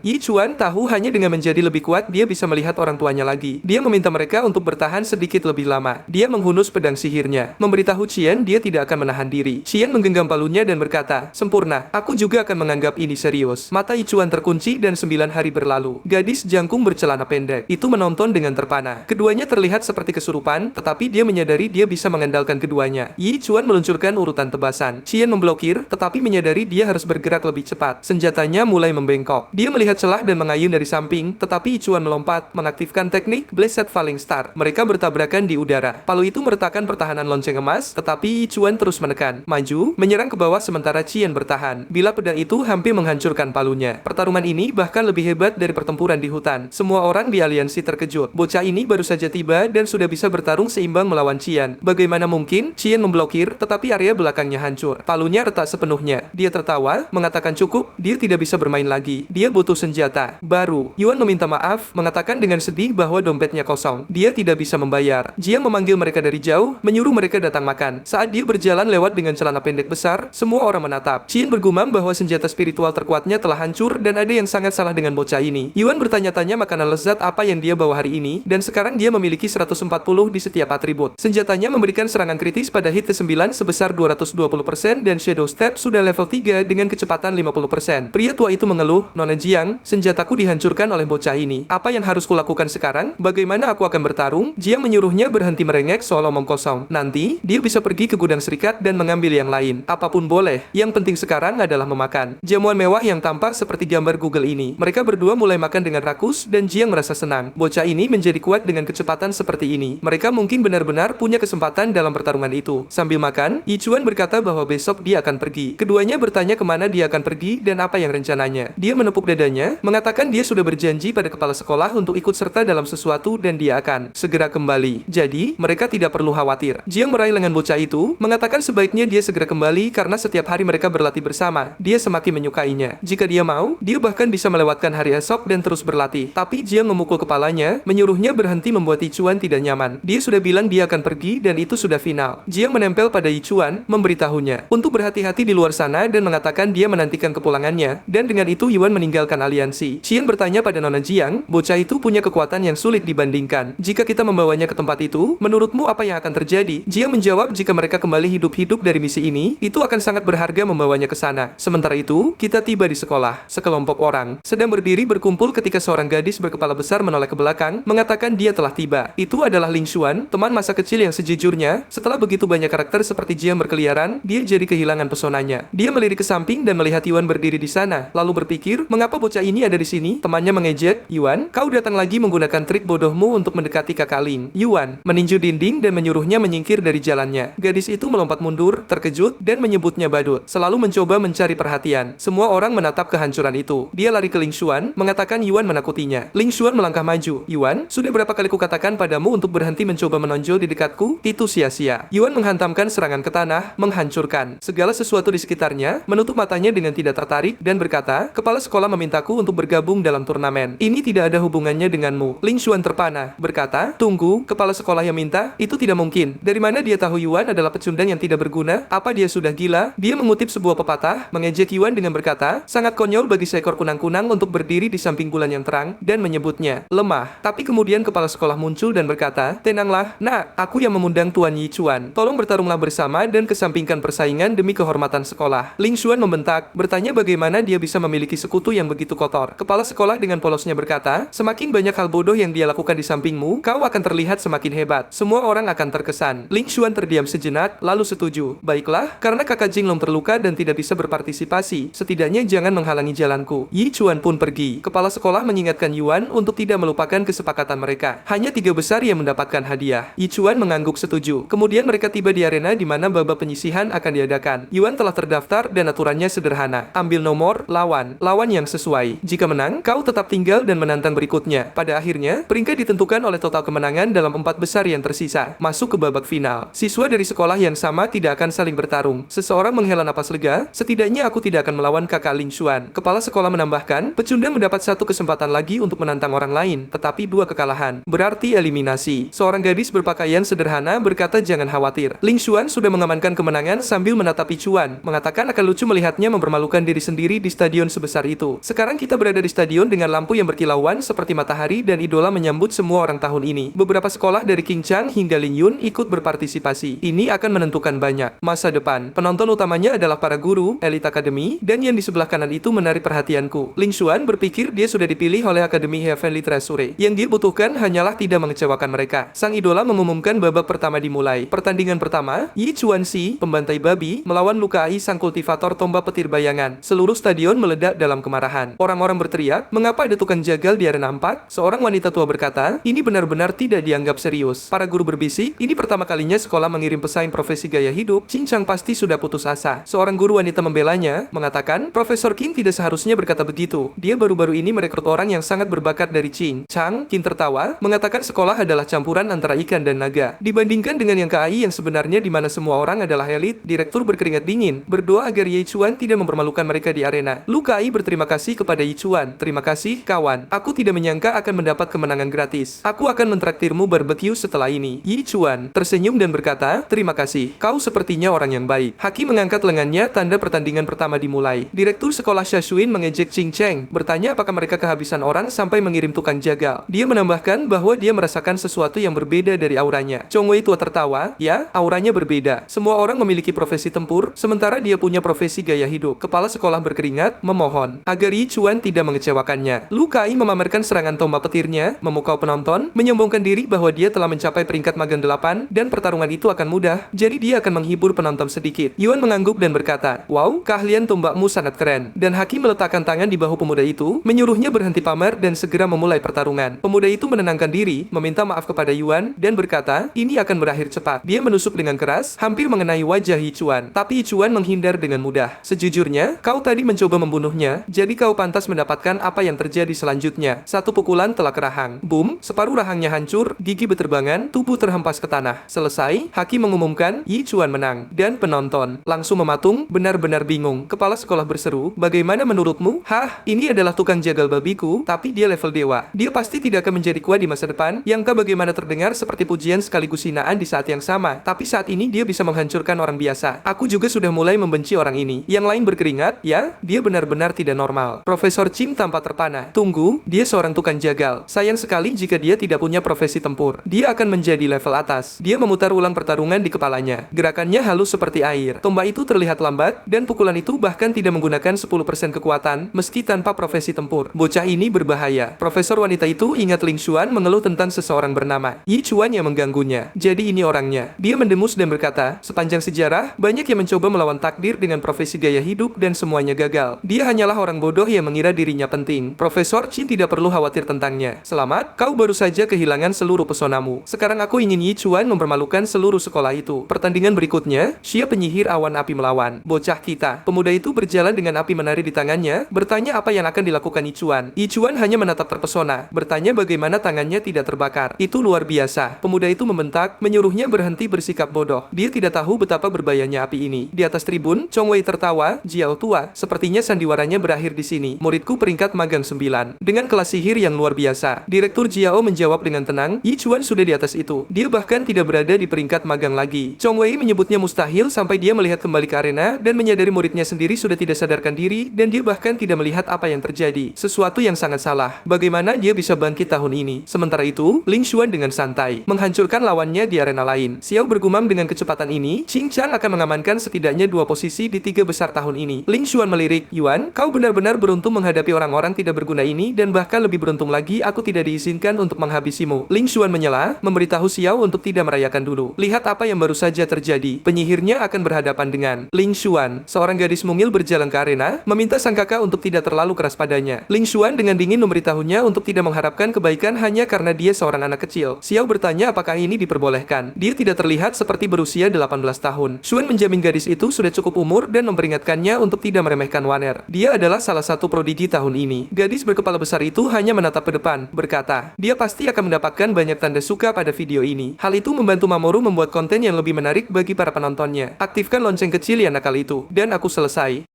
Yi Chuan tahu hanya dengan menjadi lebih kuat dia bisa melihat orang tuanya lagi. Dia meminta mereka untuk bertahan sedikit lebih lama. Dia menghunus pedang sihirnya, memberitahu Qian dia tidak akan menahan diri. Qian menggenggam palunya dan berkata, sempurna, aku juga akan menganggap ini serius. Mata Yi Chuan terkunci dan 9 hari berlalu. Gadis jangkung bercelana pendek itu menonton dengan terpana. Keduanya terlihat seperti kesurupan, tetapi dia menyadari dia bisa mengandalkan keduanya. Yi Chuan meluncurkan urutan tebasan. Qian memblokir, tetapi menyadari dia harus bergerak lebih cepat. Senjatanya mulai membengkok. Dia melihat celah dan mengayun dari samping, tetapi Yi Chuan melompat, mengaktifkan teknik Blessed Falling Star. Mereka bertabrakan di udara. Palu itu meretakkan pertahanan lonceng emas, tetapi Yi Chuan terus menekan, maju, menyerang ke bawah sementara Qian bertahan. Bila pedang itu hampir menghancurkan palunya. Pertarungan ini bahkan lebih hebat dari pertempuran di hutan. Semua orang di aliansi terkejut. Bocah ini baru saja tiba dan sudah bisa bertarung seimbang melawan Qian. Bagaimana mungkin? Qian memblokir, tetapi area belakangnya hancur. Palunya retak sepenuhnya. Dia tertawa, mengatakan cukup, dia tidak bisa bermain lagi. Dia butuh senjata baru. Yuan meminta maaf, mengatakan dengan sedih bahwa dompetnya kosong. Dia tidak bisa membayar. Jiang memanggil mereka dari jauh, menyuruh mereka datang makan. Saat dia berjalan lewat dengan celana pendek besar, semua orang menatap. Qian bergumam bahwa senjata spiritual terkuatnya telah hancur dan ada yang sangat salah dengan bocah ini. Yuan bertanya-tanya makanan lezat apa yang dia bawa hari ini, dan sekarang dia memiliki 140 di setiap atribut. Senjatanya memberikan serangan kritis pada hit ke-9 sebesar 220% dan Shadow Step sudah level 3 dengan kecepatan 50%. Pria tua itu mengeluh, Nona Jiang, senjataku dihancurkan oleh bocah ini. Apa yang harus kulakukan sekarang? Bagaimana aku akan bertarung? Jiang menyuruhnya berhenti merengek soal omong kosong. Nanti, dia bisa pergi ke gudang serikat dan mengambil yang lain. Apapun boleh. Yang penting sekarang adalah memakan. Jamuan mewah yang tampak seperti gambar Google ini. Mereka berdua mulai makan dengan rakus dan Jiang merasa senang. Bocah ini menjadi kuat dengan kecepatan seperti ini. Mereka mungkin benar-benar punya kesempatan dalam pertarungan itu. Sambil makan, Yi Chuan berkata bahwa besok dia akan pergi. Keduanya bertanya kemana dia akan pergi dan apa yang rencananya. Dia menepuk dadanya, mengatakan dia sudah berjanji pada kepala sekolah untuk ikut serta dalam sesuatu dan dia akan segera kembali. Jadi, mereka tidak perlu khawatir. Jiang meraih lengan bocah itu, mengatakan sebaiknya dia segera kembali karena setiap hari mereka berlatih bersama. Dia semakin menyukainya. Jika dia mau, dia bahkan bisa melewatkan hari esok dan terus berlatih. Tapi Jiang memukul kepalanya, menyuruhnya berhenti membuat Yi Chuan tidak nyaman. Dia sudah bilang dia akan pergi dan itu sudah final. Jiang menempel pada Yi Chuan, memberitahunya untuk berhati-hati di luar sana dan mengatakan dia menantikan kepulangannya. Dan dengan itu Yuan meninggalkan aliansi. Qian bertanya pada Nona Jiang, bocah itu punya kekuatan yang sulit dibandingkan. Jika kita membawanya ke tempat itu, menurutmu apa yang akan terjadi? Jiang menjawab jika mereka kembali hidup-hidup dari misi ini, itu akan sangat berharga membawanya ke sana. Sementara itu, kita tiba di sekolah. Sekelompok orang sedang berdiri berkumpul ketika seorang gadis berkepala besar menoleh ke belakang, mengatakan dia telah tiba. Itu adalah Ling Xuan, teman masa kecil yang sejujurnya. Setelah begitu banyak karakter seperti Jiang berkeliaran, dia jadi kehilangan pesonanya. Dia melirik ke samping dan melihat Yuan berdiri di sana, lalu berpikir, mengapa bocah ini ada di sini? Temannya mengejek, Yuan, kau datang lagi menggunakan trik bodohmu untuk mendekati kakak Ling. Yuan meninju dinding dan menyuruhnya menyingkir dari jalannya. Gadis itu melompat mundur, terkejut, dan menyebutnya badut, selalu mencoba mencari perhatian. Semua orang menatap kehancuran itu. Dia lari ke Ling Xuan, mengatakan Yuan menakutinya. Ling Xuan melangkah maju. Yuan, sudah berapa kali kukatakan padamu untuk berhenti mencoba menonjol di dekatku? Itu sia-sia. Yuan menghantamkan serangan ke tanah, menghancurkan segala sesuatu di sekitarnya, menutup matanya dengan tidak tertarik, dan berkata, kepala sekolah memintaku untuk bergabung dalam turnamen. Ini tidak ada hubungannya denganmu. Ling Xuan terpana, berkata, tunggu, kepala sekolah yang minta? Itu tidak mungkin. Dari mana dia tahu Yuan adalah pecundang yang tidak berguna? Apa dia sudah gila? Dia mengutip sebuah pepatah, mengejek Yuan dengan berkata, sangat konyol bagi seekor kunang-kunang untuk berdiri di samping bulan yang terang, dan menyebutnya lemah. Tapi kemudian kepala sekolah muncul dan berkata, tenanglah, nak, aku yang memundang Tuan Yi Chuan. Tolong bertarunglah bersama dan kesampingkan persaingan demi kehormatan sekolah. Ling Xuan membentak, bertanya bagaimana dia bisa memiliki sekutu yang begitu kotor. Kepala sekolah dengan polosnya berkata, semakin banyak hal bodoh yang dia lakukan di sampingmu, kau akan terlihat semakin hebat. Semua orang akan terkesan. Ling Xuan terdiam sejenak, lalu setuju. Baiklah, karena kakak Jinglong terluka dan tidak bisa berpartisipasi, setidaknya jangan menghalangi jalanku. Yi Chuan pun pergi. Kepala sekolah mengingatkan Yuan untuk tidak melupakan kesepakatan mereka. Hanya 3 besar yang mendapatkan hadiah. Yi Chuan mengangguk setuju. Kemudian mereka tiba di arena di mana babak penyisihan akan diadakan. Yuan telah terdaftar dan aturannya sederhana. Ambil nomor, lawan yang sesuai. Jika menang, kau tetap tinggal dan menantang berikutnya. Pada akhirnya, peringkat ditentukan oleh total kemenangan dalam 4 besar yang tersisa. Masuk ke babak final. Siswa dari sekolah yang sama tidak akan saling bertarung. Seseorang menghela napas lega, setidaknya aku tidak akan melawan kakak Ling Xuan. Kepala sekolah menambahkan Bahkan, pecundang mendapat satu kesempatan lagi untuk menantang orang lain, tetapi dua kekalahan berarti eliminasi. Seorang gadis berpakaian sederhana berkata jangan khawatir. Ling Xuan sudah mengamankan kemenangan sambil menatapi Chuan, mengatakan akan lucu melihatnya mempermalukan diri sendiri di stadion sebesar itu. Sekarang kita berada di stadion dengan lampu yang berkilauan seperti matahari dan idola menyambut semua orang tahun ini. Beberapa sekolah dari King Chang hingga Lin Yun ikut berpartisipasi. Ini akan menentukan banyak masa depan. Penonton utamanya adalah para guru, elit akademi, dan yang di sebelah kanan itu menarik perhatianku. Ling Xuan berpikir dia sudah dipilih oleh Akademi Heaven Literature. Yang dia butuhkan hanyalah tidak mengecewakan mereka. Sang idola mengumumkan babak pertama dimulai. Pertandingan pertama, Yi Chuan Si, pembantai babi, melawan Luka Ai, sang kultivator tombak petir bayangan. Seluruh stadion meledak dalam kemarahan. Orang-orang berteriak, mengapa ada tukang jagal di arena 4? Seorang wanita tua berkata, ini benar-benar tidak dianggap serius. Para guru berbisik, ini pertama kalinya sekolah mengirim pesaing profesi gaya hidup. Qing Chang pasti sudah putus asa. Seorang guru wanita membelanya, mengatakan, Profesor King tidak seharusnya berkata begitu. Dia baru-baru ini merekrut orang yang sangat berbakat dari Qing Chang. Qing tertawa, mengatakan sekolah adalah campuran antara ikan dan naga. Dibandingkan dengan yang KAI yang sebenarnya di mana semua orang adalah elit, direktur berkeringat dingin, berdoa agar Yi Chuan tidak mempermalukan mereka di arena. Lu KAI berterima kasih kepada Yi Chuan. Terima kasih, kawan. Aku tidak menyangka akan mendapat kemenangan gratis. Aku akan mentraktirmu barbecue setelah ini. Yi Chuan tersenyum dan berkata, terima kasih. Kau sepertinya orang yang baik. Haki mengangkat lengannya tanda pertandingan pertama dimulai. Direktur sekolah Shashuin mengejek Qing Cheng, bertanya apakah mereka kehabisan orang sampai mengirim tukang jagal. Dia menambahkan bahwa dia merasakan sesuatu yang berbeda dari auranya. Chong Wei tua tertawa, ya, auranya berbeda. Semua orang memiliki profesi tempur, sementara dia punya profesi gaya hidup. Kepala sekolah berkeringat, memohon agar Yi Chuan tidak mengecewakannya. Lu Kai memamerkan serangan tombak petirnya, memukau penonton, menyombongkan diri bahwa dia telah mencapai peringkat magang 8, dan pertarungan itu akan mudah, jadi dia akan menghibur penonton sedikit. Yuan mengangguk dan berkata, wow, keahlian tombakmu sangat keren. Dan Haki meletakkan tangan di bahu pemuda itu, menyuruhnya berhenti pamer dan segera memulai pertarungan. Pemuda itu menenangkan diri, meminta maaf kepada Yuan, dan berkata, ini akan berakhir cepat. Dia menusuk dengan keras, hampir mengenai wajah Yi Chuan. Tapi Yi Chuan menghindar dengan mudah. Sejujurnya, kau tadi mencoba membunuhnya, jadi kau pantas mendapatkan apa yang terjadi selanjutnya. Satu pukulan telak rahang. Boom, separuh rahangnya hancur, gigi beterbangan, tubuh terhempas ke tanah. Selesai, Haki mengumumkan, Yi Chuan menang. Dan penonton langsung mematung, benar-benar bingung. Kepala sekolah berseru, bagaimana menurutmu? Hah, ini adalah tukang jagal babiku, tapi dia level dewa. Dia pasti tidak akan menjadi kuat di masa depan. Yangka bagaimana terdengar seperti pujian sekaligus hinaan di saat yang sama. Tapi saat ini dia bisa menghancurkan orang biasa. Aku juga sudah mulai membenci orang ini. Yang lain berkeringat, ya, dia benar-benar tidak normal. Profesor Chim tampak terpana. Tunggu, dia seorang tukang jagal. Sayang sekali jika dia tidak punya profesi tempur. Dia akan menjadi level atas. Dia memutar ulang pertarungan di kepalanya. Gerakannya halus seperti air. Tombak itu terlihat lambat, dan pukulan itu bahkan tidak menggunakan 10% kekuatan, meski tanpa profesi tempur. Bocah ini berbahaya. Profesor wanita itu ingat Ling Xuan mengeluh tentang seseorang bernama Yi Chuan yang mengganggunya. Jadi ini orangnya. Dia mendemus dan berkata, sepanjang sejarah, banyak yang mencoba melawan takdir dengan profesi gaya hidup dan semuanya gagal. Dia hanyalah orang bodoh yang mengira dirinya penting. Profesor Chin tidak perlu khawatir tentangnya. Selamat, kau baru saja kehilangan seluruh pesonamu. Sekarang aku ingin Yi Chuan mempermalukan seluruh sekolah itu. Pertandingan berikutnya, Xia penyihir awan api melawan bocah kita. Pemuda itu berjalan dengan api menari di tangannya, bertanya apa yang akan dilakukan Yi Chuan. Yi Chuan hanya menatap terpesona, bertanya bagaimana tangannya tidak terbakar. Itu luar biasa. Pemuda itu membentak, menyuruhnya berhenti bersikap bodoh. Dia tidak tahu betapa berbayanya api ini. Di atas tribun, Chong Wei tertawa, Jiao tua, sepertinya sandiwaranya berakhir di sini. Muridku peringkat magang 9. Dengan kelas sihir yang luar biasa. Direktur Jiao menjawab dengan tenang, Yi Chuan sudah di atas itu. Dia bahkan tidak berada di peringkat magang lagi. Chong Wei menyebutnya mustahil sampai dia melihat kembali ke arena dan menyadari muridnya sendiri sudah tidak sadarkan diri dan dia bahkan tidak melihat apa yang terjadi. Sesuatu yang sangat salah. Bagaimana dia bisa bangkit tahun ini? Sementara itu, Ling Xuan dengan santai menghancurkan lawannya di arena lain. Xiao bergumam dengan kecepatan ini, Qing Chang akan mengamankan setidaknya 2 posisi di 3 besar tahun ini. Ling Xuan melirik, Yuan, kau benar-benar beruntung menghadapi orang-orang tidak berguna ini dan bahkan lebih beruntung lagi aku tidak diizinkan untuk menghabisimu. Ling Xuan menyela, memberitahu Xiao untuk tidak merayakan dulu. Lihat apa yang baru saja terjadi. Penyihirnya akan berhadapan dengan Ling Xuan. Seorang gadis mungil berjalan ke arena, meminta sang kakak untuk tidak terlalu keras padanya. Ling Xuan dengan dingin memberitahunya untuk tidak mengharapkan kebaikan hanya karena dia seorang anak kecil. Xiao bertanya apakah ini diperbolehkan. Dia tidak terlihat seperti berusia 18 tahun. Xuan menjamin gadis itu sudah cukup umur dan memperingatkannya untuk tidak meremehkan Waner. Dia adalah salah satu prodigi tahun ini. Gadis berkepala besar itu hanya menatap ke depan, berkata, dia pasti akan mendapatkan banyak tanda suka pada video ini. Hal itu membantu Mamoru membuat konten yang lebih menarik bagi para penontonnya. Aktifkan lonceng kecil yang nakal itu, dan aku selesai.